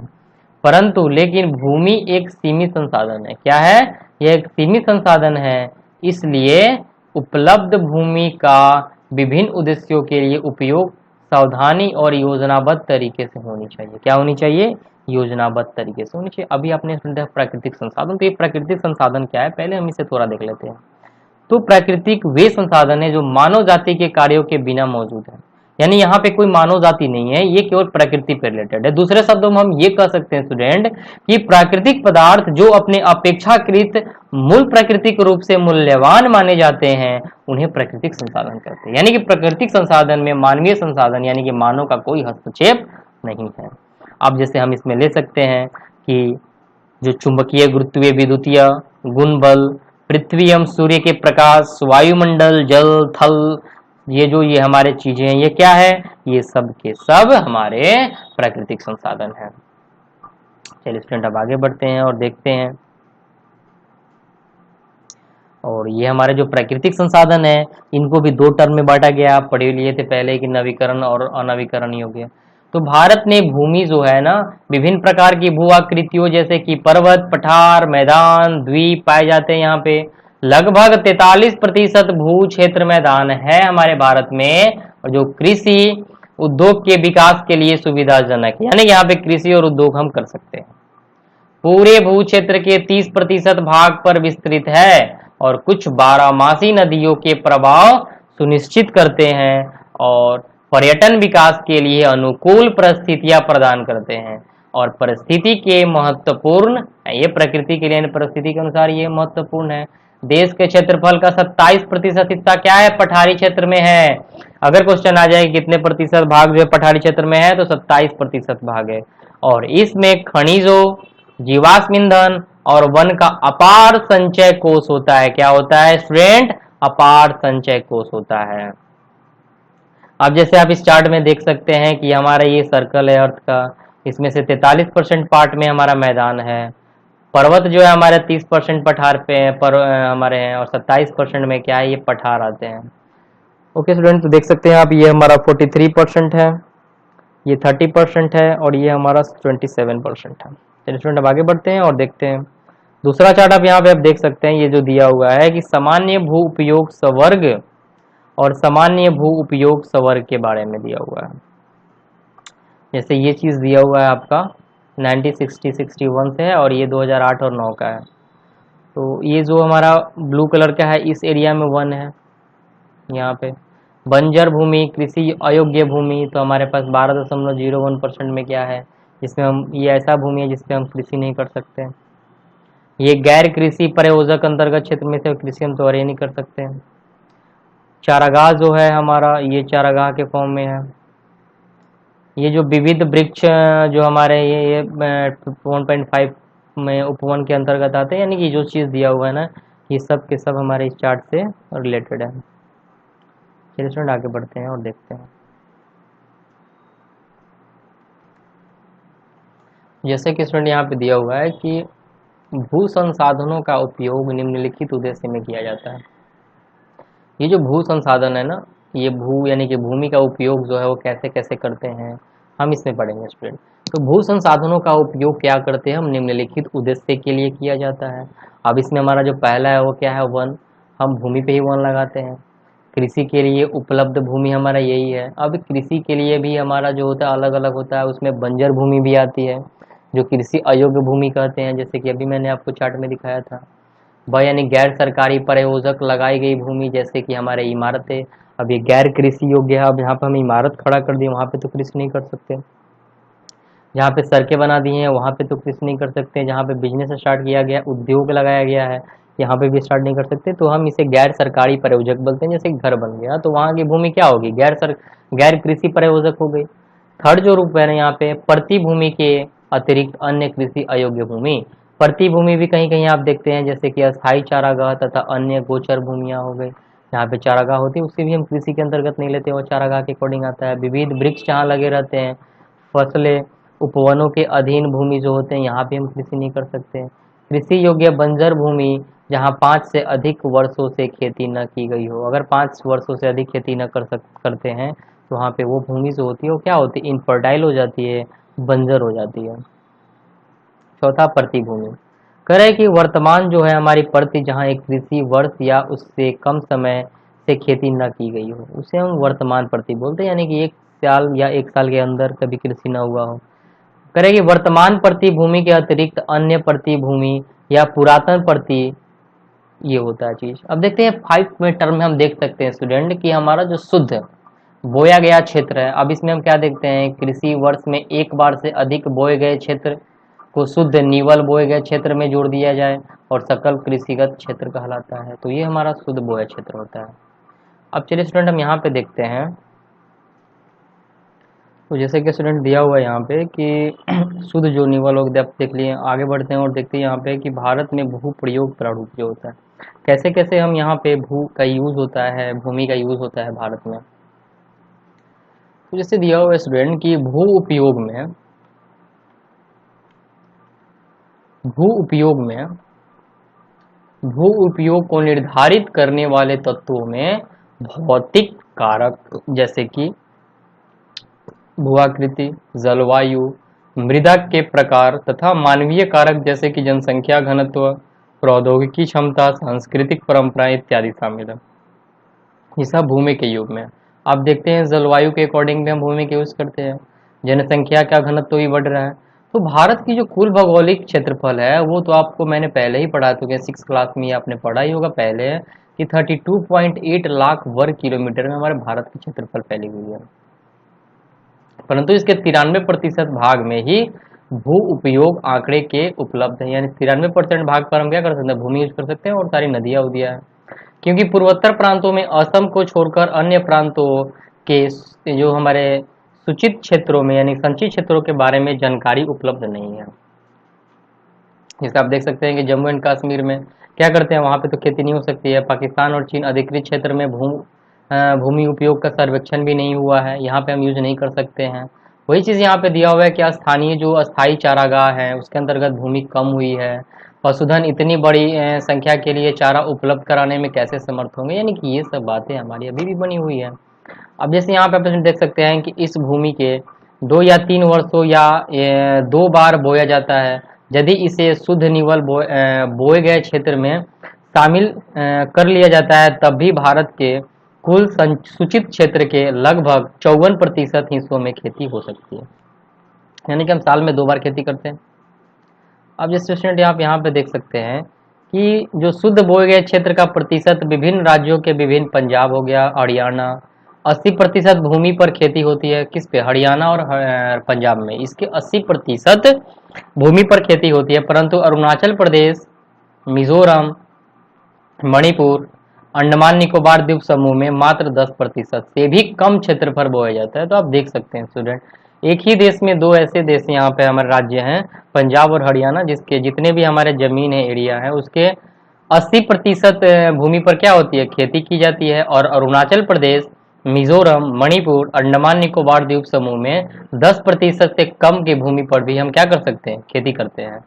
परंतु लेकिन भूमि एक सीमित संसाधन है। क्या है, यह एक सीमित संसाधन है। इसलिए उपलब्ध भूमि का विभिन्न उद्देश्यों के लिए उपयोग सावधानी और योजनाबद्ध तरीके से होनी चाहिए। क्या होनी चाहिए, योजनाबद्ध तरीके से होनी चाहिए। अभी आपने सुना प्राकृतिक संसाधन, तो ये प्राकृतिक संसाधन क्या है, पहले हम इसे थोड़ा देख लेते हैं। तो प्राकृतिक वे संसाधन है जो मानव जाति के कार्यों के बिना मौजूद है। यानी यहाँ पे कोई मानव जाति नहीं है, ये केवल प्रकृति पर रिलेटेड है। दूसरे शब्दों में हम ये कह सकते हैं स्टूडेंट कि प्राकृतिक पदार्थ जो अपने अपेक्षाकृत मूल प्राकृतिक रूप से मूल्यवान माने जाते हैं, उन्हें प्राकृतिक संसाधन कहते हैं। यानी कि प्राकृतिक संसाधन में मानवीय संसाधन यानी कि मानव का कोई हस्तक्षेप नहीं है। अब जैसे हम इसमें ले सकते हैं कि जो चुंबकीय, गुरुत्वीय, विद्युतीय गुण बल, पृथ्वी एवं सूर्य के प्रकाश, वायुमंडल, जल, थल, ये हमारे चीजें हैं, ये क्या है, ये सब के सब हमारे प्राकृतिक संसाधन हैं। चलिए स्टूडेंट अब आगे बढ़ते हैं और देखते हैं। और ये हमारे जो प्राकृतिक संसाधन है, इनको भी दो टर्म में बांटा गया। आप पढ़े लिए थे पहले कि नवीकरण और अनवीकरण योग्य। तो भारत में भूमि जो है ना, विभिन्न प्रकार की भू आकृतियों जैसे कि पर्वत, पठार, मैदान, द्वीप पाए जाते हैं। यहाँ पे लगभग 43% भू क्षेत्र मैदान है हमारे भारत में, और जो कृषि उद्योग के विकास के लिए सुविधाजनक है। यानी यहाँ पे कृषि और उद्योग हम कर सकते हैं। पूरे भू क्षेत्र के 30% भाग पर विस्तृत है और कुछ बारहमासी नदियों के प्रभाव सुनिश्चित करते हैं और पर्यटन विकास के लिए अनुकूल परिस्थितियां प्रदान करते हैं। और परिस्थिति के महत्वपूर्ण, ये प्रकृति के लिए परिस्थिति के अनुसार ये महत्वपूर्ण है। देश के क्षेत्रफल का 27% हिस्सा क्या है, पठारी क्षेत्र में है। अगर क्वेश्चन आ जाए कितने प्रतिशत भाग जो है पठारी क्षेत्र में है, तो 27% भाग है। और इसमें खनिजों, जीवाश्म ईंधन और वन का अपार संचय कोष होता है। क्या होता है स्टूडेंट, अपार संचय कोष होता है। अब जैसे आप इस चार्ट में देख सकते हैं कि हमारा ये सर्कल है अर्थ का, इसमें से 43% पार्ट में हमारा मैदान है। पर्वत जो है हमारे 30% पठार पे पर हमारे हैं, और 27% में क्या है, ये पठार आते हैं। ओके स्टूडेंट, तो देख सकते हैं आप, ये हमारा 43% है, ये 30% है, और ये हमारा 27% है। चलिए स्टूडेंट अब आगे बढ़ते हैं और देखते हैं दूसरा चार्ट। आप यहाँ पे आप देख सकते हैं, ये जो दिया हुआ है कि सामान्य भू उपयोग संवर्ग और सामान्य भू उपयोग संवर्ग के बारे में दिया हुआ है। जैसे ये चीज दिया हुआ है आपका 1960-61 से है, और ये 2008 और 9 का है। तो ये जो हमारा ब्लू कलर का है, इस एरिया में वन है। यहाँ पे बंजर भूमि, कृषि अयोग्य भूमि, तो हमारे पास 12.01% में क्या है, जिसमें हम, ये ऐसा भूमि है जिसपे हम कृषि नहीं कर सकते। ये गैर कृषि प्रयोजक अंतर्गत क्षेत्र में से कृषि हम तो नहीं कर सकते। चारागाह जो है हमारा, ये चारागाह के फॉर्म में है। ये जो विविध वृक्ष जो हमारे ये 1.5 में उपवन के अंतर्गत आते हैं। यानी कि जो चीज़ दिया हुआ है ना, ये सब के सब हमारे इस चार्ट से रिलेटेड है। चलिए स्टूडेंट आगे बढ़ते हैं और देखते हैं। जैसे कि स्टूडेंट यहाँ पे दिया हुआ है कि भू संसाधनों का उपयोग निम्नलिखित उद्देश्य में किया जाता है। ये जो भू संसाधन है ना, ये भू यानी कि भूमि का उपयोग जो है वो कैसे कैसे करते हैं, हम इसमें पढ़ेंगे स्टूडेंट। तो भू संसाधनों का उपयोग क्या करते हैं हम, निम्नलिखित उद्देश्य के लिए किया जाता है। अब इसमें हमारा जो पहला है वो क्या है, वन। हम भूमि पे ही वन लगाते हैं। कृषि के लिए उपलब्ध भूमि हमारा यही है। अब कृषि के लिए भी हमारा जो होता है अलग अलग होता है, उसमें बंजर भूमि भी आती है जो कृषि अयोग्य भूमि कहते हैं, जैसे कि अभी मैंने आपको चार्ट में दिखाया था। व यानी गैर सरकारी प्रयोजक लगाई गई भूमि, जैसे कि हमारे इमारतें, अब ये गैर कृषि योग्य है। अब यहाँ पे हम इमारत खड़ा कर दिए, वहाँ पे तो कृषि नहीं कर सकते। जहाँ पे सड़कें बना दी हैं वहाँ पे तो कृषि नहीं कर सकते। जहाँ पे बिजनेस स्टार्ट किया गया, उद्योग लगाया गया है, यहाँ पे भी स्टार्ट नहीं कर सकते, तो हम इसे गैर सरकारी प्रायोजक बोलते हैं। जैसे घर बन गया तो वहाँ की भूमि क्या होगी, गैर कृषि प्रायोजक हो गई। थर्ड जो रूप है यहाँ पे, प्रति भूमि के अतिरिक्त अन्य कृषि अयोग्य भूमि। प्रति भूमि भी कहीं कहीं आप देखते हैं, जैसे कि अस्थायी चारागाह तथा अन्य गोचर भूमियां हो गई। यहाँ पे चारागाह होती है, उसे भी हम कृषि के अंतर्गत नहीं लेते, और चारागाह के अकॉर्डिंग आता है। विविध वृक्ष जहाँ लगे रहते हैं, फसलें, उपवनों के अधीन भूमि जो होते हैं, यहाँ भी हम कृषि नहीं कर सकते। कृषि योग्य बंजर भूमि, जहाँ 5 से अधिक वर्षों से खेती न की गई हो। अगर 5 वर्षों से अधिक खेती न करते हैं तो वहाँ पे वो भूमि जो होती है वो क्या होती है, इनफर्टाइल हो जाती है, बंजर हो जाती है। चौथा, प्रति भूमि। कह रहे हैं कि वर्तमान जो है हमारी प्रति, जहाँ एक कृषि वर्ष या उससे कम समय से खेती न की गई हो, उसे हम वर्तमान प्रति बोलते हैं, यानी कि 1 साल या 1 साल के अंदर कभी कृषि न हुआ हो। कह रहे हैं कि वर्तमान प्रति भूमि के अतिरिक्त अन्य प्रति भूमि या पुरातन प्रति, ये होता है चीज। अब देखते हैं 5 में टर्म में हम देख सकते हैं स्टूडेंट कि हमारा जो शुद्ध बोया गया क्षेत्र है, अब इसमें हम क्या देखते हैं, कृषि वर्ष में 1 बार से अधिक बोए गए क्षेत्र को शुद्ध निवल बोए गए क्षेत्र में जोड़ दिया जाए और सकल कृषिगत क्षेत्र कहलाता है। तो ये हमारा शुद्ध बोया क्षेत्र होता है। अब चलिए स्टूडेंट हम यहाँ पे देखते हैं, तो जैसे कि स्टूडेंट दिया हुआ है यहाँ पे कि शुद्ध जो निवल हो गया, देख लिए। आगे बढ़ते हैं और देखते हैं यहाँ पे कि भारत में भू प्रयोग प्रारूप जो होता है, कैसे कैसे हम यहाँ पे भू का यूज होता है, भूमि का यूज होता है भारत में। तो जैसे दिया हुआ है स्टूडेंट कि भू उपयोग को निर्धारित करने वाले तत्वों में भौतिक कारक जैसे कि भूआकृति, जलवायु, मृदा के प्रकार तथा मानवीय कारक जैसे कि जनसंख्या घनत्व, प्रौद्योगिकी क्षमता, सांस्कृतिक परंपराएं इत्यादि शामिल है। ये सब भूमि के युग में। आप देखते हैं जलवायु के अकॉर्डिंग भी हम भूमि के यूज करते हैं, जनसंख्या का घनत्व भी बढ़ रहा है। तो भारत की जो कुल भौगोलिक क्षेत्रफल है वो तो आपको मैंने पहले ही पढ़ा चुके हैं, 6 क्लास में आपने पढ़ा ही होगा पहले, कि 32.8 लाख वर्ग किलोमीटर में हमारे भारत की क्षेत्रफल फैली हुई है। परंतु इसके 93% भाग में ही भू उपयोग आंकड़े के उपलब्ध है, यानी 93% भाग पर हम क्या कर सकते हैं, भूमि यूज कर सकते हैं, और सारी नदियां उदियां हैं। क्योंकि पूर्वोत्तर प्रांतों में असम को छोड़कर अन्य प्रांतों के जो हमारे सूचित क्षेत्रों में यानी संचित क्षेत्रों के बारे में जानकारी उपलब्ध नहीं है। जैसे आप देख सकते हैं कि जम्मू एंड कश्मीर में क्या करते हैं, वहाँ पे तो खेती नहीं हो सकती है। पाकिस्तान और चीन अधिकृत क्षेत्र में भूमि उपयोग का सर्वेक्षण भी नहीं हुआ है, यहाँ पे हम यूज नहीं कर सकते हैं। वही चीज़ यहाँ पे दिया हुआ है कि स्थानीय जो अस्थायी चारागाह है उसके अंतर्गत भूमि कम हुई है, पशुधन इतनी बड़ी संख्या के लिए चारा उपलब्ध कराने में कैसे समर्थ होंगे, यानी कि ये सब बातें हमारी अभी भी बनी हुई है। अब जैसे यहाँ पे आप देख सकते हैं कि इस भूमि के 2 या 3 वर्षों या 2 बार बोया जाता है। यदि इसे शुद्ध निवल बोए गए क्षेत्र में शामिल कर लिया जाता है, तब भी भारत के कुल सूचित क्षेत्र के लगभग 54% हिस्सों में खेती हो सकती है, यानी कि हम साल में 2 बार खेती करते हैं। अब जैसे स्टूडेंट आप यहाँ पे देख सकते हैं कि जो शुद्ध बोए गए क्षेत्र का प्रतिशत विभिन्न राज्यों के विभिन्न, पंजाब हो गया, हरियाणा, 80% भूमि पर खेती होती है। किस पे, हरियाणा और पंजाब में इसके 80% भूमि पर खेती होती है। परंतु अरुणाचल प्रदेश, मिजोरम, मणिपुर, अंडमान निकोबार द्वीप समूह में मात्र 10% से भी कम क्षेत्र पर बोया जाता है। तो आप देख सकते हैं स्टूडेंट, एक ही देश में 2 ऐसे देश यहाँ पे हमारे राज्य हैं, पंजाब और हरियाणा, जिसके जितने भी हमारे जमीन है, एरिया है, उसके 80% भूमि पर क्या होती है, खेती की जाती है। और अरुणाचल प्रदेश, मिजोरम, मणिपुर, अंडमान निकोबार द्वीप समूह में 10% से कम की भूमि पर भी हम क्या कर सकते हैं, खेती करते हैं।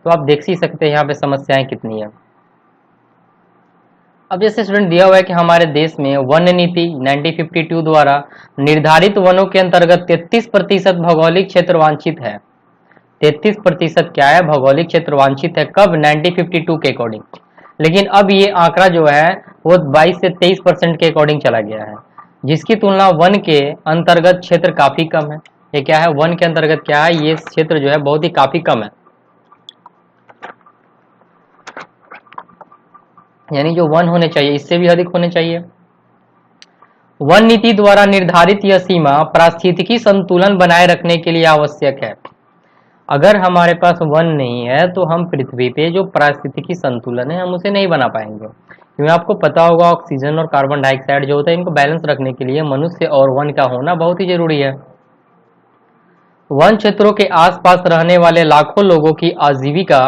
तो आप देख ही सकते हैं यहाँ पे समस्याएं कितनी है। अब जैसे स्टूडेंट दिया हुआ है कि हमारे देश में वन नीति 1952 द्वारा निर्धारित वनों के अंतर्गत 33% भौगोलिक क्षेत्र वांछित है। 33% क्या है, भौगोलिक क्षेत्र वांछित है। कब, 1952 के अकॉर्डिंग। लेकिन अब ये आंकड़ा जो है वो 22 से 23% के अकॉर्डिंग चला गया है, जिसकी तुलना वन के अंतर्गत क्षेत्र काफी कम है। ये क्या है, वन के अंतर्गत क्या है, ये क्षेत्र जो है बहुत ही काफी कम है, यानी जो वन होने चाहिए इससे भी अधिक होने चाहिए। वन नीति द्वारा निर्धारित यह सीमा पारिस्थितिकी संतुलन बनाए रखने के लिए आवश्यक है। अगर हमारे पास वन नहीं है तो हम पृथ्वी पे जो पारिस्थितिकी संतुलन है हम उसे नहीं बना पाएंगे, क्योंकि आपको पता होगा ऑक्सीजन और कार्बन डाइऑक्साइड जो होता है इनको बैलेंस रखने के लिए मनुष्य और वन का होना बहुत ही जरूरी है। वन क्षेत्रों के आसपास रहने वाले लाखों लोगों की आजीविका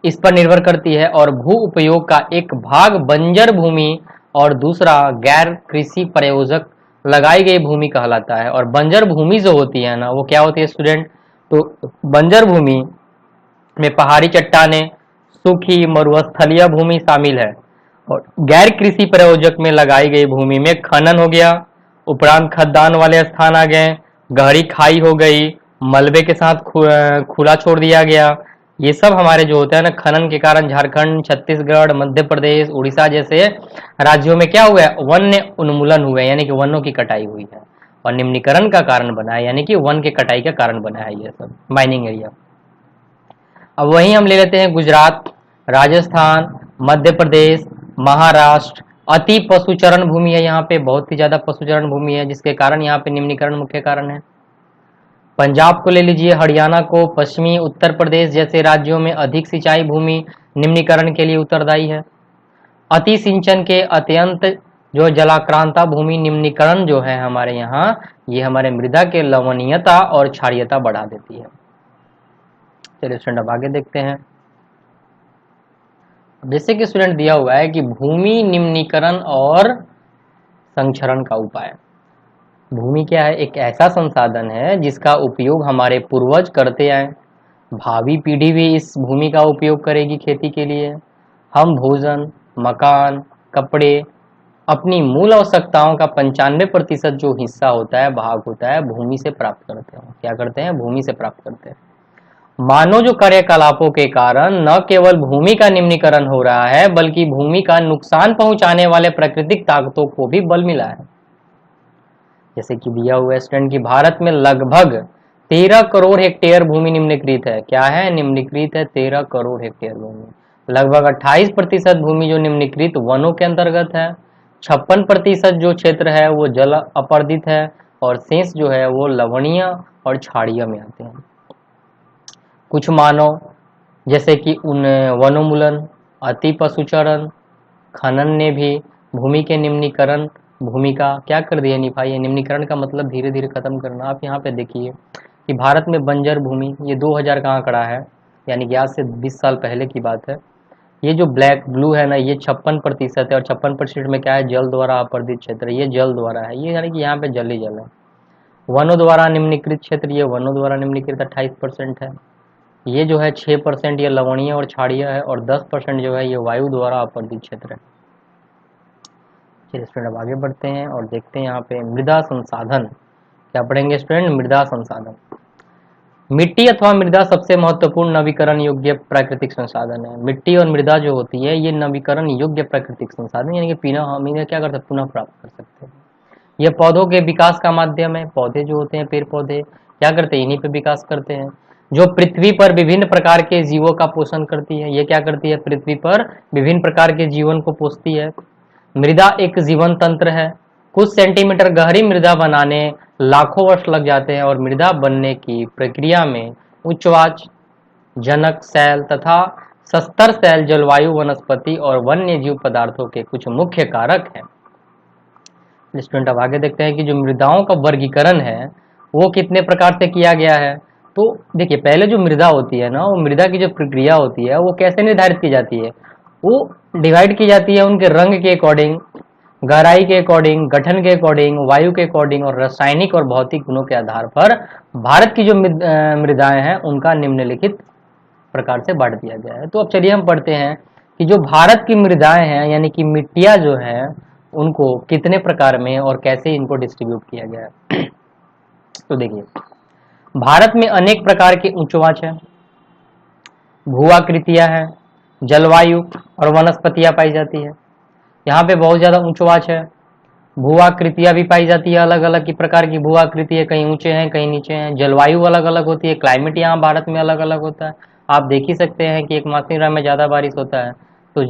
इस पर निर्भर करती है और भू उपयोग का एक भाग बंजर भूमि और दूसरा गैर कृषि प्रयोजक लगाई गई भूमि कहलाता है। और बंजर भूमि जो होती है ना वो क्या होती है स्टूडेंट, तो बंजर भूमि में पहाड़ी चट्टानें, सूखी मरुस्थलीय भूमि शामिल है। और गैर कृषि प्रयोजक में लगाई गई भूमि में खनन हो गया, उपरांत खदान वाले स्थान आ गए, गहरी खाई हो गई, मलबे के साथ खुला छोड़ दिया गया। ये सब हमारे जो होता है ना खनन के कारण झारखंड, छत्तीसगढ़, मध्य प्रदेश, उड़ीसा जैसे राज्यों में क्या हुआ है, वन्य उन्मूलन हुए यानी कि वनों की कटाई हुई है और निम्नीकरण का कारण बना है, यानी कि वन के कटाई का कारण बना है ये सब माइनिंग एरिया। अब वहीं हम ले लेते हैं गुजरात, राजस्थान, मध्य प्रदेश, महाराष्ट्र। अति पशुचरण भूमि है, यहाँ पे बहुत ही ज्यादा पशुचरण भूमि है जिसके कारण यहाँ पे निम्नीकरण मुख्य कारण है। पंजाब को ले लीजिए, हरियाणा को, पश्चिमी उत्तर प्रदेश जैसे राज्यों में अधिक सिंचाई भूमि निम्नीकरण के लिए उत्तरदायी है। अति सिंचन के अत्यंत जो जलाक्रांता भूमि निम्नीकरण जो है हमारे यहाँ, ये हमारे मृदा के लवणीयता और क्षारीयता बढ़ा देती है। चलिए स्टूडेंट अब आगे देखते हैं। जैसे कि स्टूडेंट दिया हुआ है कि भूमि निम्नीकरण और संक्षरण का उपाय। भूमि क्या है, एक ऐसा संसाधन है जिसका उपयोग हमारे पूर्वज करते आए, भावी पीढ़ी भी इस भूमि का उपयोग करेगी खेती के लिए। हम भोजन, मकान, कपड़े, अपनी मूल आवश्यकताओं का 95% जो हिस्सा होता है, भाग होता है, भूमि से प्राप्त करते हैं। क्या करते हैं, भूमि से प्राप्त करते हैं। मानव जो कार्यकलापों के कारण न केवल भूमि का निम्नीकरण हो रहा है बल्कि भूमि का नुकसान पहुंचाने वाले प्राकृतिक ताकतों को भी बल मिला है। जैसे कि दिया हुआ स्टूडेंट की भारत में लगभग 13 करोड़ हेक्टेयर भूमि निम्नीकृत है। क्या है, निम्नीकृत है 13 करोड़ हेक्टेयर भूमि। लगभग 28% भूमि जो निम्नीकृत वनों के अंतर्गत है, 56% जो क्षेत्र है वो जल अपर्दित है और शेष जो है वो लवणीय और क्षारीय में आते हैं। कुछ मानव जैसे कि वनोन्मूलन, अति पशुचरण, खनन ने भी भूमि के निम्नीकरण भूमि का क्या कर दिया, निभाई है। निम्नीकरण का मतलब धीरे धीरे खत्म करना। आप यहाँ पे देखिए कि भारत में बंजर भूमि, ये 2000 का आंकड़ा है, यानी कि आज से 20 साल पहले की बात है। ये जो ब्लैक ब्लू है ना, ये 56% है और 56% में क्या है, जल द्वारा अपर्दित क्षेत्र, ये जल द्वारा है, ये यानी कि यहाँ पे जल ही जल है। वनों द्वारा निम्नीकृत क्षेत्र, ये वनों द्वारा निम्नीकृत 28% है। ये जो है 6% ये लवणीय और क्षारीय है और 10% जो है ये वायु द्वारा अपर्दित क्षेत्र है। चलिए स्टूडेंट अब आगे बढ़ते हैं और देखते हैं यहाँ पे मृदा संसाधन। क्या पढ़ेंगे स्टूडेंट, मृदा संसाधन। मिट्टी अथवा मृदा सबसे महत्वपूर्ण नवीकरण योग्य प्राकृतिक संसाधन है। मिट्टी और मृदा जो होती है ये नवीकरण योग्य प्राकृतिक संसाधन, यानी कि पीना हम इन्हें क्या कर सकते, पुनः प्राप्त कर सकते हैं। यह पौधों के विकास का माध्यम है। पौधे जो होते हैं, पेड़ पौधे क्या करते हैं, इन्हीं पे विकास करते हैं। जो पृथ्वी पर विभिन्न प्रकार के जीवों का पोषण करती है, ये क्या करती है, पृथ्वी पर विभिन्न प्रकार के जीवन को पोषती है। मृदा एक जीवन तंत्र है। कुछ सेंटीमीटर गहरी मृदा बनाने लाखों वर्ष लग जाते हैं और मृदा बनने की प्रक्रिया में उच्चवाच, जनक सेल तथा सस्तर सेल जलवायु, वनस्पति और वन्य जीव पदार्थों के कुछ मुख्य कारक हैं। स्टूडेंट अब आगे देखते हैं कि जो मृदाओं का वर्गीकरण है वो कितने प्रकार से किया गया है। तो देखिए, पहले जो मृदा होती है ना, वो मृदा की जो प्रक्रिया होती है वो कैसे निर्धारित की जाती है, वो डिवाइड की जाती है उनके रंग के अकॉर्डिंग, गहराई के अकॉर्डिंग, गठन के अकॉर्डिंग, वायु के अकॉर्डिंग और रासायनिक और भौतिक गुणों के आधार पर भारत की जो मृदाएं हैं उनका निम्नलिखित प्रकार से बांट दिया गया है। तो अब चलिए हम पढ़ते हैं कि जो भारत की मृदाएं हैं यानी कि मिट्टियां जो है उनको कितने प्रकार में और कैसे इनको डिस्ट्रीब्यूट किया गया है। तो देखिए, भारत में अनेक प्रकार के उच्चवाच है, भूआकृतियां हैं, जलवायु और वनस्पतियां पाई जाती है। यहाँ पे बहुत ज्यादा उच्चवाच है, भूआकृतियां भी पाई जाती है, अलग अलग की प्रकार की भूआकृति है, कहीं ऊंचे हैं कहीं नीचे हैं। जलवायु अलग अलग होती है, क्लाइमेट यहाँ भारत में अलग अलग होता है। आप देख ही सकते हैं कि एक मासिक में ज्यादा बारिश होता है तो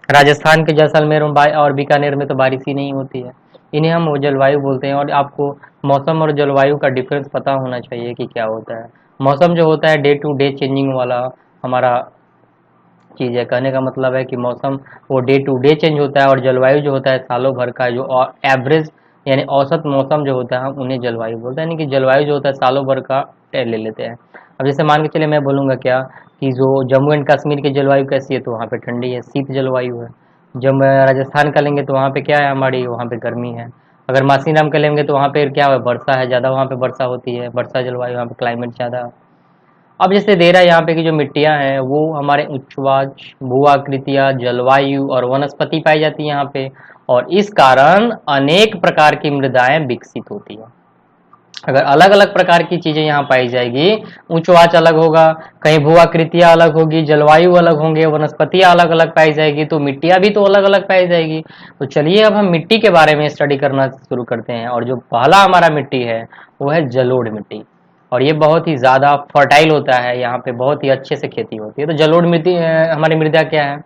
राजस्थान के जैसलमेर और बीकानेर में तो बारिश ही नहीं होती है। इन्हें हम जलवायु बोलते हैं। और आपको मौसम और जलवायु का डिफरेंस पता होना चाहिए कि क्या होता है। मौसम जो होता है डे टू डे चेंजिंग वाला हमारा चीज़ है। कहने का मतलब है कि मौसम वो डे टू डे चेंज होता है, और जलवायु जो होता है सालों भर का जो एवरेज यानी औसत मौसम जो होता है हम उन्हें जलवायु बोलते हैं। यानी कि जलवायु जो होता है सालों भर का ले लेते हैं। अब जैसे मान के चलिए मैं बोलूँगा क्या कि जो जम्मू एंड कश्मीर की जलवायु कैसी है, तो वहाँ पे ठंडी है, शीत जलवायु है। जब मैं राजस्थान का लेंगे तो वहाँ पे क्या है, हमारी वहाँ पे गर्मी है। अगर मासीराम का लेंगे तो वहाँ पे क्या है, वर्षा है, ज़्यादा वहाँ पे वर्षा होती है, वर्षा जलवायु, वहाँ पे क्लाइमेट ज़्यादा। अब जैसे दे रहा है यहाँ पे की जो मिट्टियाँ हैं वो हमारे उच्चवाच भू आकृतियाँ जलवायु और वनस्पति पाई जाती है यहाँ पे, और इस कारण अनेक प्रकार की मृदाएं विकसित होती है। अगर अलग अलग प्रकार की चीजें यहाँ पाई जाएगी, उच्चवाच अलग होगा, कहीं भू आकृतियाँ अलग होगी, जलवायु अलग होंगे, वनस्पतियाँ अलग अलग पाई जाएगी, तो मिट्टियाँ भी तो अलग अलग पाई जाएगी। तो चलिए अब हम मिट्टी के बारे में स्टडी करना शुरू करते हैं, और जो पहला हमारा मिट्टी है वो है जलोढ़ मिट्टी। और ये बहुत ही ज़्यादा फर्टाइल होता है, यहाँ पे बहुत ही अच्छे से खेती होती है। तो जलोढ़ मिट्टी हमारी मृदा क्या है,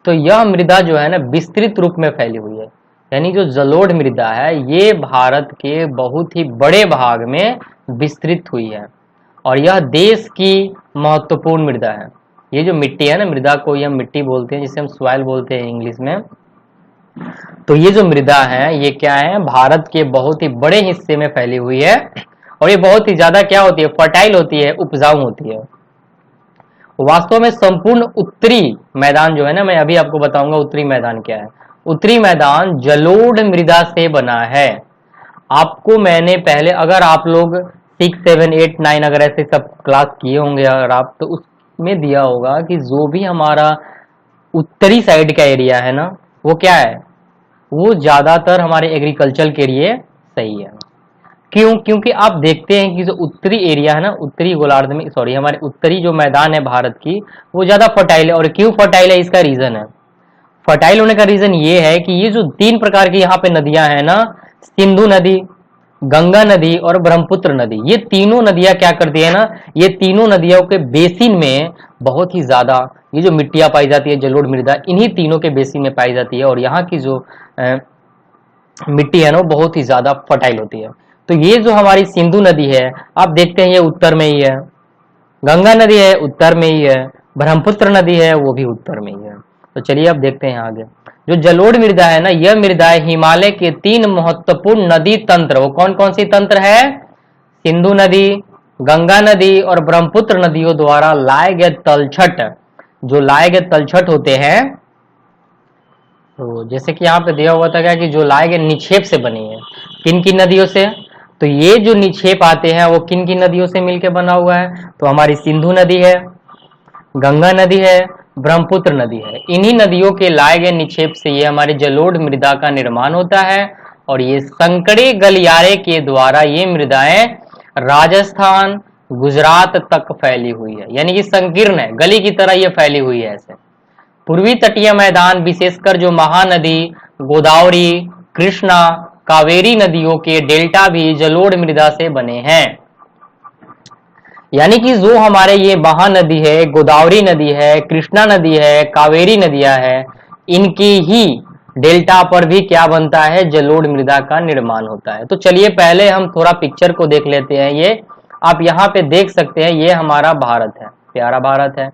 तो यह मृदा जो है ना विस्तृत रूप में फैली हुई है। यानी जो जलोढ़ मृदा है ये भारत के बहुत ही बड़े भाग में विस्तृत हुई है, और यह देश की महत्वपूर्ण मृदा है। ये जो मिट्टी है ना, मृदा को हम मिट्टी बोलते हैं, जिसे हम सॉइल बोलते हैं इंग्लिश में। तो ये जो मृदा है ये क्या है, भारत के बहुत ही बड़े हिस्से में फैली हुई है, और ये बहुत ही ज्यादा क्या होती है, फर्टाइल होती है, उपजाऊ होती है। वास्तव में संपूर्ण उत्तरी मैदान जो है ना, मैं अभी आपको बताऊंगा उत्तरी मैदान क्या है। उत्तरी मैदान जलोढ़ मृदा से बना है। आपको मैंने पहले, अगर आप लोग 6, 7, 8, 9 अगर ऐसे सब क्लास किए होंगे अगर आप, तो उसमें दिया होगा कि जो भी हमारा उत्तरी साइड का एरिया है ना वो क्या है, वो ज्यादातर हमारे एग्रीकल्चर के लिए सही है। क्यों? क्योंकि आप देखते हैं कि जो उत्तरी एरिया है ना, उत्तरी गोलार्ध में, सॉरी, हमारे उत्तरी जो मैदान है भारत की वो ज्यादा फर्टाइल है। और क्यों फर्टाइल है, इसका रीजन है, फर्टाइल होने का रीजन ये है कि ये जो 3 प्रकार की यहाँ पे नदियां हैं ना, सिंधु नदी, गंगा नदी और ब्रह्मपुत्र नदी, ये तीनों नदियां क्या करती है ना, ये तीनों नदियों के बेसिन में बहुत ही ज्यादा ये जो मिट्टियां पाई जाती है जलोढ़ मृदा, इन्हीं तीनों के बेसिन में पाई जाती है, और यहाँ की जो मिट्टी है ना वो बहुत ही ज्यादा फर्टाइल होती है। तो ये जो हमारी सिंधु नदी है आप देखते हैं ये उत्तर में ही है, गंगा नदी है उत्तर में ही है, ब्रह्मपुत्र नदी है वो भी उत्तर में ही है। तो चलिए अब देखते हैं आगे। जो जलोढ़ मृदा है ना, यह मृदा हिमालय के 3 महत्वपूर्ण नदी तंत्र, वो कौन कौन सी तंत्र है, सिंधु नदी, गंगा नदी और ब्रह्मपुत्र नदियों द्वारा लाए गए तलछट, जो लाए गए तलछट होते हैं, तो जैसे कि यहाँ पे दिया हुआ था क्या कि जो लाए गए निक्षेप से बनी है, किन किन नदियों से, तो ये जो निक्षेप आते हैं वो किन किन नदियों से मिलकर बना हुआ है, तो हमारी सिंधु नदी है, गंगा नदी है, ब्रह्मपुत्र नदी है। इन्हीं नदियों के लाए गए निक्षेप से ये हमारे जलोढ़ मृदा का निर्माण होता है, और ये संकरे गलियारे के द्वारा ये मृदाएं राजस्थान गुजरात तक फैली हुई है। यानी कि संकीर्ण है, गली की तरह ये फैली हुई है ऐसे। पूर्वी तटीय मैदान विशेषकर जो महानदी गोदावरी, कृष्णा, कावेरी नदियों के डेल्टा भी जलोढ़ मृदा से बने हैं। यानी कि जो हमारे ये महानदी है, गोदावरी नदी है, कृष्णा नदी है, कावेरी नदियां है, इनकी ही डेल्टा पर भी क्या बनता है, जलोढ़ मृदा का निर्माण होता है। तो चलिए पहले हम थोड़ा पिक्चर को देख लेते हैं। ये आप यहाँ पे देख सकते हैं, ये हमारा भारत है, प्यारा भारत है।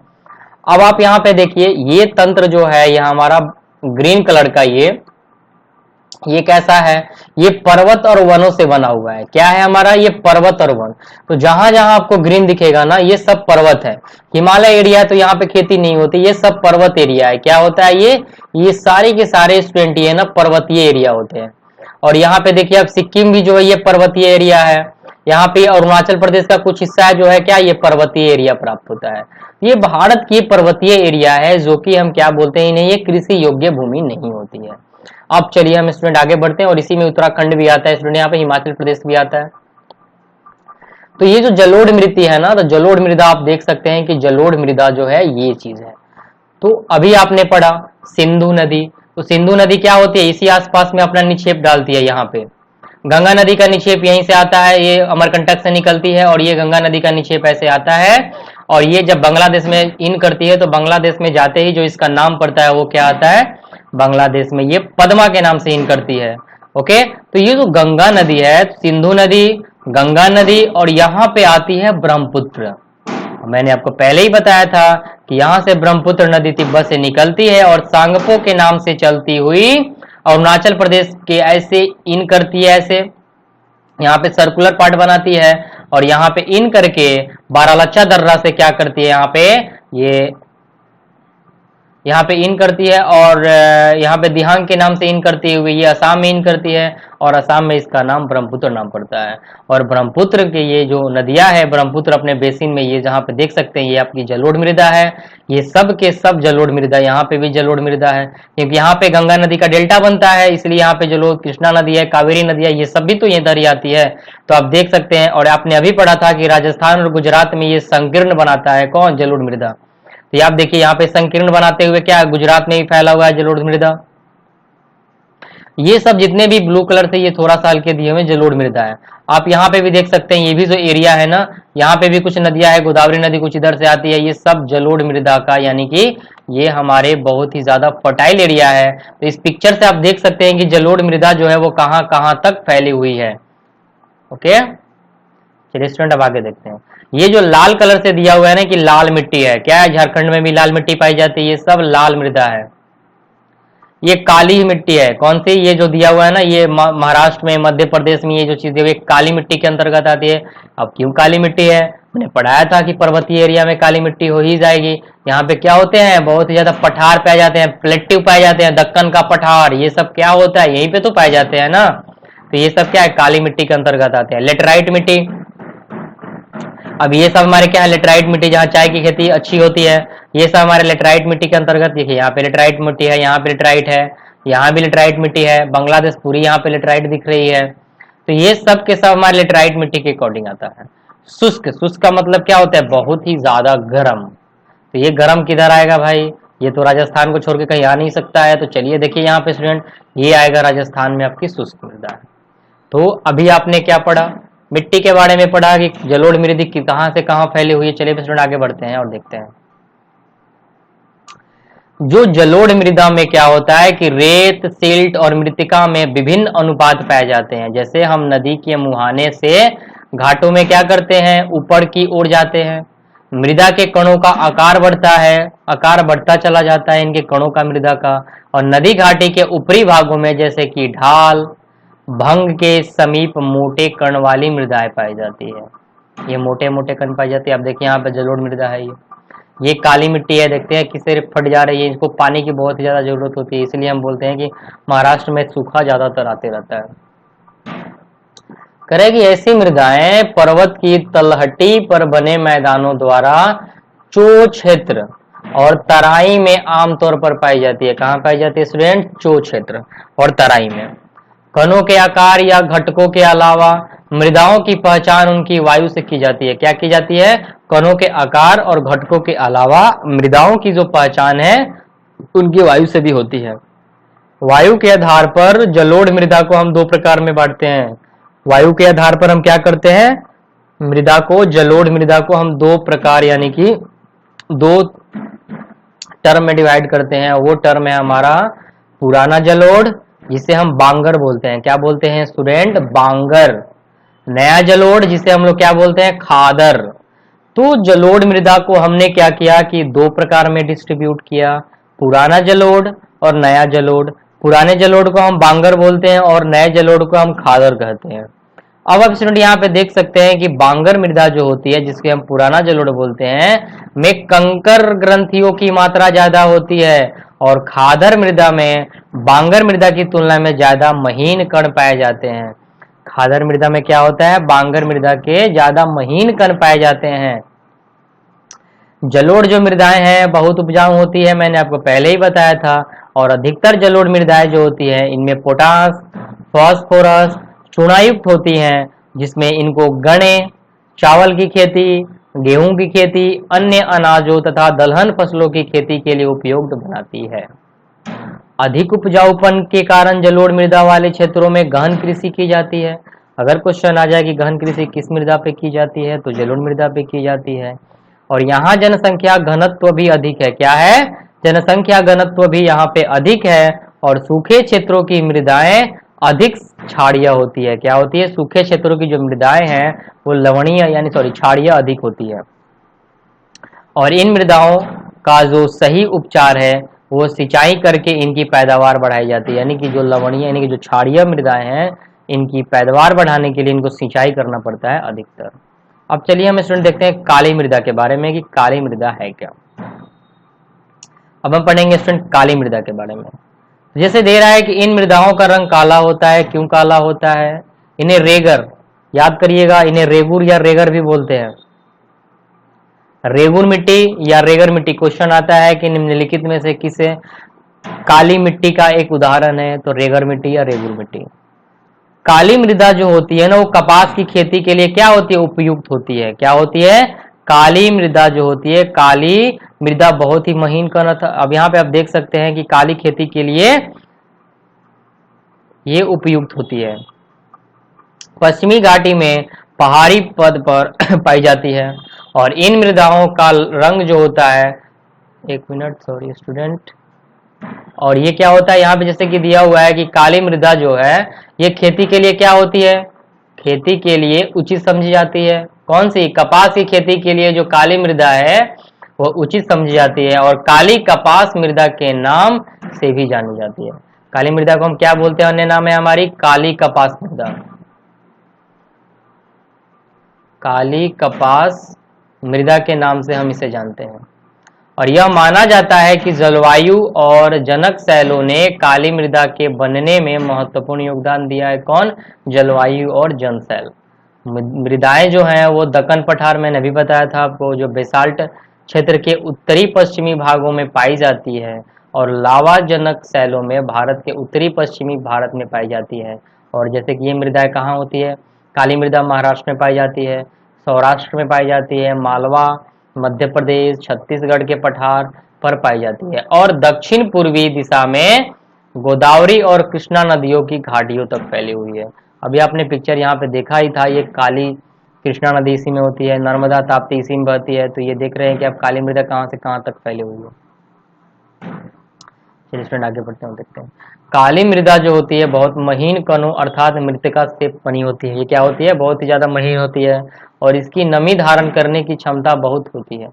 अब आप यहाँ पे देखिए ये तंत्र जो है, यह हमारा ग्रीन कलर का ये कैसा है, ये पर्वत और वनों से बना हुआ है। क्या है हमारा, ये पर्वत और वन। तो जहां जहां आपको ग्रीन दिखेगा ना ये सब पर्वत है। हिमालय एरिया तो यहाँ पे खेती नहीं होती, ये सब पर्वत एरिया है। क्या होता है ये सारे के सारे स्टूडेंट ये ना पर्वतीय एरिया होते हैं। और यहाँ पे देखिए अब सिक्किम भी जो है ये पर्वतीय एरिया है। यहाँ पे अरुणाचल प्रदेश का कुछ हिस्सा है जो है क्या, ये पर्वतीय एरिया प्राप्त होता है। ये भारत की पर्वतीय एरिया है जो कि हम क्या बोलते हैं, इन्हें ये कृषि योग्य भूमि नहीं होती है। अब चलिए हम स्टूडेंट आगे बढ़ते हैं, और इसी में उत्तराखंड भी आता है स्टूडेंट, यहाँ पे हिमाचल प्रदेश भी आता है। तो ये जो जलोढ़ मृदा है ना, तो जलोढ़ मृदा आप देख सकते हैं कि जलोढ़ मृदा जो है ये चीज है। तो अभी आपने पढ़ा सिंधु नदी, तो सिंधु नदी क्या होती है, इसी आसपास में अपना निक्षेप डालती है। यहाँ पे गंगा नदी का निक्षेप यहीं से आता है, ये अमरकंटक से निकलती है, और ये गंगा नदी का निक्षेप ऐसे आता है, और ये जब बांग्लादेश में इन करती है तो बांग्लादेश में जाते ही जो इसका नाम पड़ता है वो क्या आता है, बांग्लादेश में ये पद्मा के नाम से इन करती है। ओके, तो ये जो गंगा नदी है, सिंधु नदी, गंगा नदी और यहाँ पे आती है ब्रह्मपुत्र। मैंने आपको पहले ही बताया था कि यहाँ से ब्रह्मपुत्र नदी तिब्बत से निकलती है और सांगपो के नाम से चलती हुई अरुणाचल प्रदेश के ऐसे इन करती है, ऐसे यहाँ पे सर्कुलर पार्ट बनाती है और यहाँ पे इन करके बारालाचा दर्रा से क्या करती है, यहाँ पे इन करती है और यहाँ पे दिहांग के नाम से इन करती हुई ये असम में इन करती है और असम में इसका नाम ब्रह्मपुत्र नाम पड़ता है। और ब्रह्मपुत्र के ये जो नदियां है, ब्रह्मपुत्र अपने बेसिन में, ये जहाँ पे देख सकते हैं ये आपकी जलोढ़ मृदा है, ये सब के सब जलोढ़ मृदा, यहाँ पे भी जलोढ़ मृदा है क्योंकि यहाँ पे गंगा नदी का डेल्टा बनता है, इसलिए यहाँ पे जलोढ़, कृष्णा नदी है, कावेरी नदी है, ये सब भी तो इधर ही आती है। तो आप देख सकते हैं। और आपने अभी पढ़ा था कि राजस्थान और गुजरात में ये संकीर्ण बनाता है, कौन, जलोढ़ मृदा। तो आप देखिए यहाँ पे संकीर्ण बनाते हुए क्या गुजरात में भी फैला हुआ है जलोढ़ मृदा। ये सब जितने भी ब्लू कलर से ये थोड़ा सा हल्के दिए हुए जलोढ़ मृदा है। आप यहाँ पे भी देख सकते हैं, ये भी जो एरिया है ना, यहाँ पे भी कुछ नदियां है, गोदावरी नदी कुछ इधर से आती है, ये सब जलोढ़ मृदा का, यानी कि ये हमारे बहुत ही ज्यादा फर्टाइल एरिया है। तो इस पिक्चर से आप देख सकते हैं कि जलोढ़ मृदा जो है वो कहाँ कहाँ तक फैली हुई है। ओके, चलिए स्टूडेंट अब आगे देखते हैं। ये जो लाल कलर से दिया हुआ है ना कि लाल मिट्टी है, क्या है, झारखंड में भी लाल मिट्टी पाई जाती है, ये सब लाल मृदा है। ये काली मिट्टी है, कौन सी, ये जो दिया हुआ है ना, ये महाराष्ट्र में, मध्य प्रदेश में ये जो चीज दी हुई है काली मिट्टी के अंतर्गत आती है। अब क्यों काली मिट्टी है, मैंने पढ़ाया था कि पर्वतीय एरिया में काली मिट्टी हो ही जाएगी। यहाँ पे क्या होते हैं, बहुत ही ज्यादा पठार पाए जाते हैं, प्लेटिव पाए जाते हैं, दक्कन का पठार, ये सब क्या होता है, यहीं पे तो पाए जाते हैं ना। तो ये सब क्या है, काली मिट्टी के अंतर्गत आते हैं। लेटराइट मिट्टी, अब ये सब हमारे क्या है, लेटराइट मिट्टी, जहाँ चाय की खेती अच्छी होती है, ये सब हमारे लेटराइट मिट्टी के अंतर्गत। देखिए यहाँ पे लेटराइट मिट्टी है, यहाँ पे लेटराइट है, यहाँ भी लेटराइट मिट्टी है, बांग्लादेश पूरी यहाँ पे लेटराइट दिख रही है। तो ये सब के सब हमारे लेटराइट मिट्टी के अकॉर्डिंग आता है। शुष्क, शुष्क का मतलब क्या होता है, बहुत ही ज्यादा गर्म। तो ये गर्म किधर आएगा भाई, ये तो राजस्थान को छोड़ के कहीं आ नहीं सकता है। तो चलिए देखिए यहाँ पे स्टूडेंट, ये आएगा राजस्थान में आपकी शुष्क मृदा है। तो अभी आपने क्या पढ़ा, मिट्टी के बारे में पढ़ा कि जलोढ़ मृदा की कहां से कहां फैली हुई है। चलिए स्टूडेंट आगे बढ़ते हैं और देखते हैं। जो जलोढ़ मृदा में क्या होता है कि रेत, सिल्ट और मृत्तिका में विभिन्न अनुपात पाए जाते हैं। जैसे हम नदी के मुहाने से घाटों में क्या करते हैं, ऊपर की ओर जाते हैं, मृदा के कणों का आकार बढ़ता है, आकार बढ़ता चला जाता है इनके कणों का, मृदा का। और नदी घाटी के ऊपरी भागों में जैसे कि ढाल, भंग के समीप मोटे कण वाली मृदाएं पाई जाती है। ये मोटे मोटे कण पाई जाती है। आप देखिए यहाँ पे जलोढ़ मृदा है, ये काली मिट्टी है, देखते हैं किसे फट जा रही है, इसको पानी की बहुत ही ज्यादा जरूरत होती है, इसलिए हम बोलते हैं कि महाराष्ट्र में सूखा ज्यादातर आते रहता है। करेगी ऐसी मृदाएं पर्वत की तलहटी पर बने मैदानों द्वारा चो क्षेत्र और तराई में आमतौर पर पाई जाती है। कहाँ पाई जाती है स्टूडेंट, चो क्षेत्र और तराई में। कणों के आकार या घटकों के अलावा मृदाओं की पहचान उनकी वायु से की जाती है। क्या की जाती है, कणों के आकार और घटकों के अलावा मृदाओं की जो पहचान है उनकी वायु से भी होती है। वायु के आधार पर जलोढ़ मृदा को हम दो प्रकार में बांटते हैं। वायु के आधार पर हम क्या करते हैं, मृदा को, जलोढ़ मृदा को हम दो प्रकार यानी कि दो टर्म में डिवाइड करते हैं। वो टर्म है हमारा पुराना जलोढ़, जिसे हम बांगर बोलते हैं। क्या बोलते हैं स्टूडेंट, बांगर। नया जलोढ़ जिसे हम लोग क्या बोलते हैं, खादर। तो जलोढ़ मृदा को हमने क्या किया कि दो प्रकार में डिस्ट्रीब्यूट किया, पुराना जलोढ़ और नया जलोढ़। पुराने जलोढ़ को हम बांगर बोलते हैं और नए जलोढ़ को हम खादर कहते हैं। अब आप स्टूडेंट यहाँ पे देख सकते हैं कि बांगर मृदा जो होती है, जिसके हम पुराना जलोढ़ बोलते हैं, में कंकर ग्रंथियों की मात्रा ज्यादा होती है और खादर मृदा में बांगर मृदा की तुलना में ज्यादा महीन कण पाए जाते हैं। खादर मृदा में क्या होता है, बांगर मृदा के ज्यादा महीन कण पाए जाते हैं। जलोढ़ जो मृदाएं हैं बहुत उपजाऊ होती है, मैंने आपको पहले ही बताया था। और अधिकतर जलोढ़ मृदाएं जो होती है इनमें पोटास, फास्फोरस, चूनायुक्त होती हैं, जिसमें इनको गन्ने, चावल की खेती, गेहूं की खेती, अन्य अनाजों तथा दलहन फसलों की खेती के लिए उपयुक्त बनाती है। अधिक उपजाऊपन के कारण जलोढ़ मृदा वाले क्षेत्रों में गहन कृषि की जाती है। अगर क्वेश्चन आ जाए कि गहन कृषि किस मृदा पे की जाती है, तो जलोढ़ मृदा पे की जाती है। और यहाँ जनसंख्या घनत्व भी अधिक है। क्या है, जनसंख्या घनत्व भी यहाँ पे अधिक है और सूखे क्षेत्रों की मृदाएं अधिक क्षारीय होती है। क्या होती है? सूखे क्षेत्रों की जो मृदाएं हैं वो लवणीय यानी क्षारीय अधिक होती है। और इन मृदाओं का जो सही उपचार है वो सिंचाई करके इनकी पैदावार बढ़ाई जाती है। यानी कि जो लवणीय यानी कि जो क्षारीय मृदाएं हैं इनकी पैदावार बढ़ाने के लिए इनको सिंचाई करना पड़ता है अधिकतर। अब चलिए हम स्टूडेंट देखते हैं काली मृदा के बारे में कि काली मृदा है क्या। अब हम पढ़ेंगे स्टूडेंट काली मृदा के बारे में। जैसे दे रहा है कि इन मृदाओं का रंग काला होता है। क्यों काला होता है? इन्हें रेगर, याद करिएगा, इन्हें रेगुर या रेगर भी बोलते हैं। रेगुर मिट्टी या रेगर मिट्टी, क्वेश्चन आता है कि निम्नलिखित में से किसे काली मिट्टी का एक उदाहरण है, तो रेगर मिट्टी या रेगुर मिट्टी। काली मृदा जो होती है ना वो कपास की खेती के लिए क्या होती है? उपयुक्त होती है। क्या होती है? काली मृदा जो होती है, काली मृदा बहुत ही महीन कण। अब यहाँ पे आप देख सकते हैं कि काली खेती के लिए ये उपयुक्त होती है। पश्चिमी घाटी में पहाड़ी पद पर पाई जाती है और इन मृदाओं का रंग जो होता है, एक मिनट सॉरी स्टूडेंट, और ये क्या होता है यहाँ पे जैसे कि दिया हुआ है कि काली मृदा जो है ये खेती के लिए क्या होती है? खेती के लिए उचित समझी जाती है। कौन सी? कपास की खेती के लिए जो काली मृदा है वो उचित समझी जाती है और काली कपास मृदा के नाम से भी जानी जाती है। काली मृदा को हम क्या बोलते हैं? अन्य नाम है हमारी काली कपास मृदा। काली कपास मृदा के नाम से हम इसे जानते हैं। और यह माना जाता है कि जलवायु और जनक शैलों ने काली मृदा के बनने में महत्वपूर्ण योगदान दिया है। कौन? जलवायु और जनशैल। मृदाएं जो हैं वो दक्कन पठार, मैंने अभी बताया था आपको, जो बेसाल्ट क्षेत्र के उत्तरी पश्चिमी भागों में पाई जाती है और लावा जनक शैलों में भारत के उत्तरी पश्चिमी भारत में पाई जाती है। और जैसे कि ये मृदाएं कहाँ होती है? काली मृदा महाराष्ट्र में पाई जाती है, सौराष्ट्र में पाई जाती है, मालवा, मध्य प्रदेश, छत्तीसगढ़ के पठार पर पाई जाती है और दक्षिण पूर्वी दिशा में गोदावरी और कृष्णा नदियों की घाटियों तक फैली हुई है। अभी आपने पिक्चर यहाँ पे देखा ही था, ये काली कृष्णा नदी इसी में होती है, नर्मदा ताप्ती इसी में बहती है। तो ये देख रहे हैं कि अब काली मृदा कहाँ से कहाँ तक फैली हुई है। चलिए स्टूडेंट आगे बढ़ते हैं, देखते हैं। काली मृदा जो होती है बहुत महीन कणों अर्थात मृतिका से बनी होती है। ये क्या होती है? बहुत ही ज्यादा महीन होती है और इसकी नमी धारण करने की क्षमता बहुत होती है,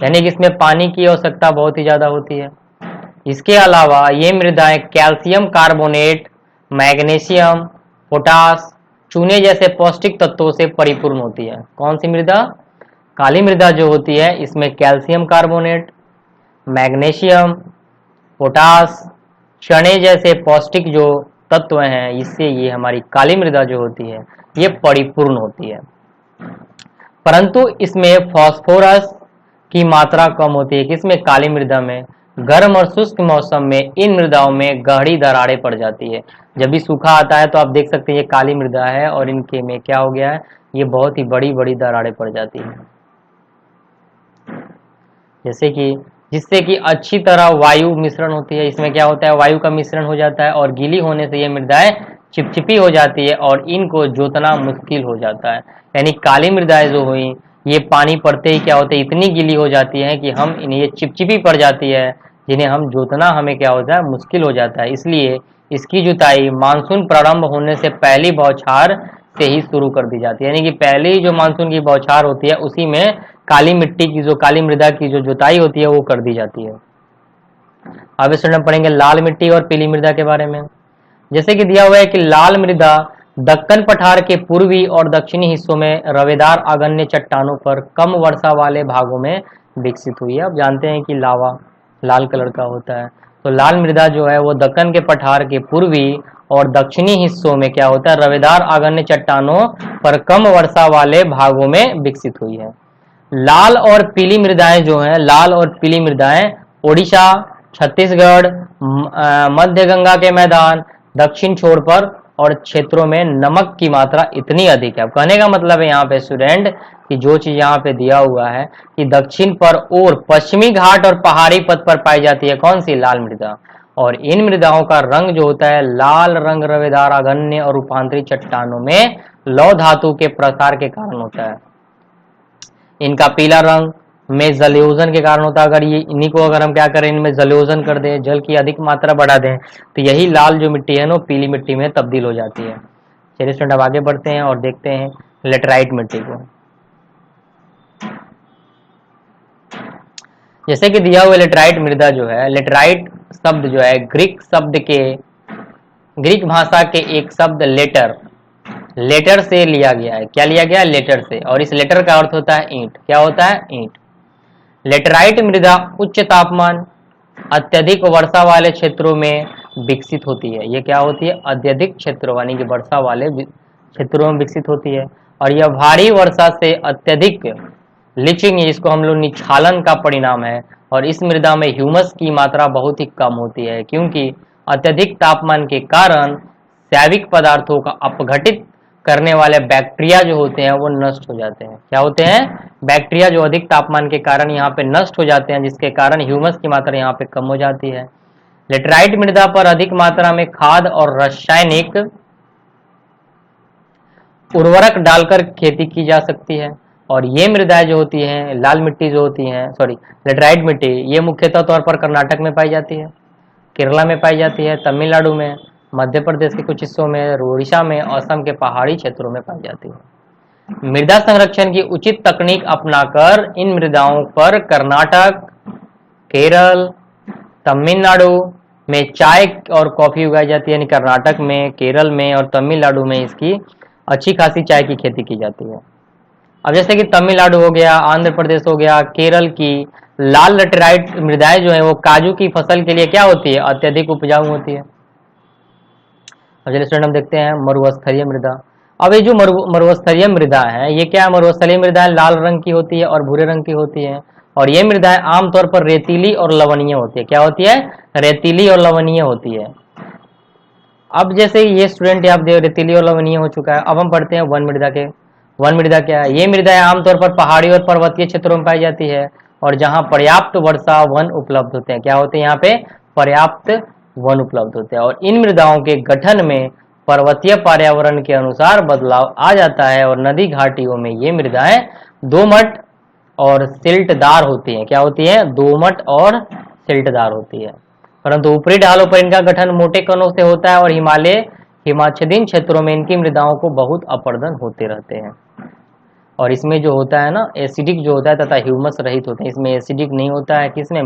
यानी कि इसमें पानी की आवश्यकता बहुत ही ज्यादा होती है। इसके अलावा ये मृदाएं कैल्शियम कार्बोनेट, मैग्नीशियम, पोटास, चूने जैसे पौष्टिक तत्वों से परिपूर्ण होती है। कौन सी मृदा? काली मृदा जो होती है इसमें कैल्शियम कार्बोनेट, मैग्नीशियम, पोटास, चने जैसे पौष्टिक जो तत्व हैं इससे ये हमारी काली मृदा जो होती है ये परिपूर्ण होती है। परंतु इसमें फास्फोरस की मात्रा कम होती है। किसमें? काली मृदा में। गर्म और शुष्क मौसम में इन मृदाओं में गहरी दरारें पड़ जाती है। जब भी सूखा आता है तो आप देख सकते हैं ये काली मृदा है और इनके में क्या हो गया है? ये बहुत ही बड़ी बड़ी दरारें पड़ जाती है, जैसे कि जिससे कि अच्छी तरह वायु मिश्रण होती है। इसमें क्या होता है? वायु का मिश्रण हो जाता है और गीली होने से ये मृदाएं चिपचिपी हो जाती है और इनको जोतना मुश्किल हो जाता है। यानी काली मृदाएं जो हुई ये पानी पड़ते ही क्या होते हैं? इतनी गीली हो जाती है कि हम इन्हें ये चिपचिपी पड़ जाती है जिन्हें हम जोतना हमें क्या होता है? मुश्किल हो जाता है। इसलिए इसकी जुताई मानसून प्रारंभ होने से पहली बौछार से ही शुरू कर दी जाती है। यानी कि पहली जो मानसून की बौछार होती है उसी में काली मिट्टी की जो काली मृदा की जो जुताई होती है वो कर दी जाती है। अब इस हम पढ़ेंगे लाल मिट्टी और पीली मृदा के बारे में। जैसे कि दिया हुआ है कि लाल मृदा दक्कन पठार के पूर्वी और दक्षिणी हिस्सों में रवेदार आग्नेय चट्टानों पर कम वर्षा वाले भागों में विकसित हुई है। अब जानते हैं कि लावा लाल कलर का होता है, तो लाल मृदा जो है वो दक्कन के पठार के पूर्वी और दक्षिणी हिस्सों में क्या होता है? रवेदार आग्नेय चट्टानों पर कम वर्षा वाले भागों में विकसित हुई है। लाल और पीली मृदाएं जो हैं, लाल और पीली मृदाएं ओडिशा, छत्तीसगढ़, मध्य गंगा के मैदान, दक्षिण छोर पर और क्षेत्रों में नमक की मात्रा इतनी अधिक है। अब कहने का मतलब है यहाँ पे स्टूडेंट कि जो चीज यहाँ पे दिया हुआ है कि दक्षिण पर और पश्चिमी घाट और पहाड़ी पथ पर पाई जाती है कौन सी? लाल मृदा। और इन मृदाओं का रंग जो होता है लाल रंग रवेदार आग्नेय और रूपांतरित चट्टानों में लौह धातु के प्रसार के कारण होता है। इनका पीला रंग में जलयोजन के कारण होता है। अगर ये इन्हीं को अगर हम क्या करें, इनमें जलयोजन कर दें, जल की अधिक मात्रा बढ़ा दें, तो यही लाल जो मिट्टी है ना पीली मिट्टी में तब्दील हो जाती है। चलिए स्टूडेंट अब आगे बढ़ते हैं और देखते हैं लेटराइट मिट्टी को। जैसे कि दिया हुआ लेटराइट मृदा जो है, लेटराइट शब्द जो है ग्रीक भाषा के एक शब्द लेटर से लिया गया है। क्या लिया गया है? लेटर से। और इस लेटर का अर्थ होता है ईंट। क्या होता है? ईंट। लेटराइट मृदा उच्च तापमान, अत्यधिक वर्षा वाले क्षेत्रों में विकसित होती है। ये क्या होती है? अत्यधिक क्षेत्रों यानी कि वर्षा वाले क्षेत्रों में विकसित होती है। और यह भारी वर्षा से अत्यधिक लीचिंग, इसको हम लोग निक्षालन का परिणाम है। और इस मृदा में ह्यूमस की मात्रा बहुत ही कम होती है, क्योंकि अत्यधिक तापमान के कारण जैविक पदार्थों का अपघटित करने वाले बैक्टीरिया जो होते हैं वो नष्ट हो जाते हैं। क्या होते हैं? बैक्टीरिया जो अधिक तापमान के कारण यहाँ पे नष्ट हो जाते हैं, जिसके कारण ह्यूमस की मात्रा यहाँ पे कम हो जाती है। लेटराइट मृदा पर अधिक मात्रा में खाद और रासायनिक उर्वरक डालकर खेती की जा सकती है। और ये मृदाएं जो होती हैं, लाल मिट्टी जो होती है, लेटराइट मिट्टी, ये मुख्यतः तौर पर कर्नाटक में पाई जाती है, केरला में पाई जाती है, तमिलनाडु में, मध्य प्रदेश के कुछ हिस्सों में, उड़ीसा में, असम के पहाड़ी क्षेत्रों में पाई जाती है। मृदा संरक्षण की उचित तकनीक अपनाकर इन मृदाओं पर कर्नाटक, केरल, तमिलनाडु में चाय और कॉफी उगाई जाती है। यानी कर्नाटक में, केरल में और तमिलनाडु में इसकी अच्छी खासी चाय की खेती की जाती है। अब जैसे कि तमिलनाडु हो गया, आंध्र प्रदेश हो गया, केरल की लाल लेटराइट मृदाएं जो है वो काजू की फसल के लिए क्या होती है? अत्यधिक उपजाऊ होती है। अब चलिए स्टूडेंट हम देखते हैं मरुस्थलीय मृदा। अब ये जो मरुस्थलीय मृदा है, ये क्या है? मरुस्थलीय मृदाएं लाल रंग की होती है और भूरे रंग की होती है। और ये मृदाएं आमतौर पर रेतीली और लवणीय होती है। क्या होती है? रेतीली और लवणीय होती है। अब जैसे ये स्टूडेंट आप देख रेतीली और लवणीय हो चुका है, अब हम पढ़ते हैं वन मृदा के। वन मृदा क्या है? ये मृदाएं आमतौर पर पहाड़ी और पर्वतीय क्षेत्रों में पाई जाती है, और जहां पर्याप्त वर्षा वन उपलब्ध होते हैं। क्या होते हैं? यहाँ पे पर्याप्त वन उपलब्ध होते हैं। और इन मृदाओं के गठन में पर्वतीय पर्यावरण के अनुसार बदलाव आ जाता है, और नदी घाटियों में ये मृदाएं दोमट और सिल्टदार होती हैं। क्या होती है? दोमट और सिल्टदार होती है। परंतु ऊपरी ढालों पर इनका गठन मोटे कणों से होता है, और हिमाच्छादीन क्षेत्रों में इनकी मृदाओं को बहुत अपरदन होते रहते हैं। और इसमें जो होता है ना, एसिडिक जो होता है तथा ह्यूमस रहित होते हैं। इसमें एसिडिक नहीं होता है, किसमें?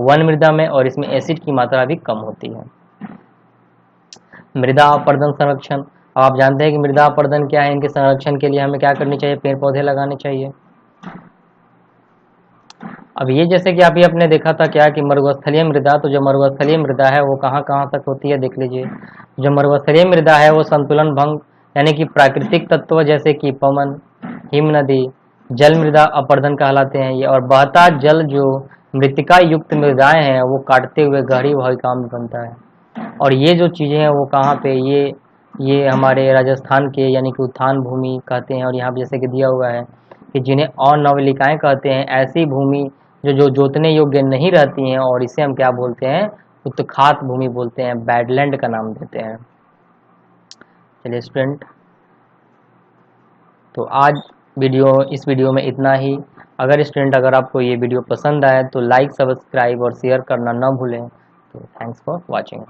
वन मृदा में। और इसमें एसिड की मात्रा भी कम होती है। मृदा अपरदन संरक्षण। अब आप जानते हैं कि मृदा अपरदन क्या है। इनके संरक्षण के लिए हमें क्या करनी चाहिए? पेड़ पौधे लगाने चाहिए। अब ये जैसे कि अभी आपने देखा था क्या कि मरुस्थलीय मृदा, तो जो मरुस्थलीय मृदा है वो कहाँ कहाँ तक होती है देख लीजिए। जो मरुस्थलीय मृदा है वो संतुलन भंग यानी कि प्राकृतिक तत्व जैसे कि पवन, हिम नदी, जल मृदा अपरदन कहलाते हैं ये। और बहता जल जो मृतिका युक्त मृदाएं हैं वो काटते हुए गहरी वाहिकाओं में बनता है। और ये जो चीजें हैं वो कहाँ पे? ये हमारे राजस्थान के यानी कि उत्थान भूमि कहते हैं। और यहाँ जैसे कि दिया हुआ है कि जिन्हें अनवलिकाएं कहते हैं, ऐसी भूमि जो जोतने योग्य नहीं रहती हैं, और इसे हम क्या बोलते हैं? उत्खात भूमि बोलते हैं, बैडलैंड का नाम देते हैं। चलिए स्टूडेंट, तो आज इस वीडियो में इतना ही। अगर आपको ये वीडियो पसंद आए तो लाइक, सब्सक्राइब और शेयर करना न भूलें। तो थैंक्स फॉर वॉचिंग।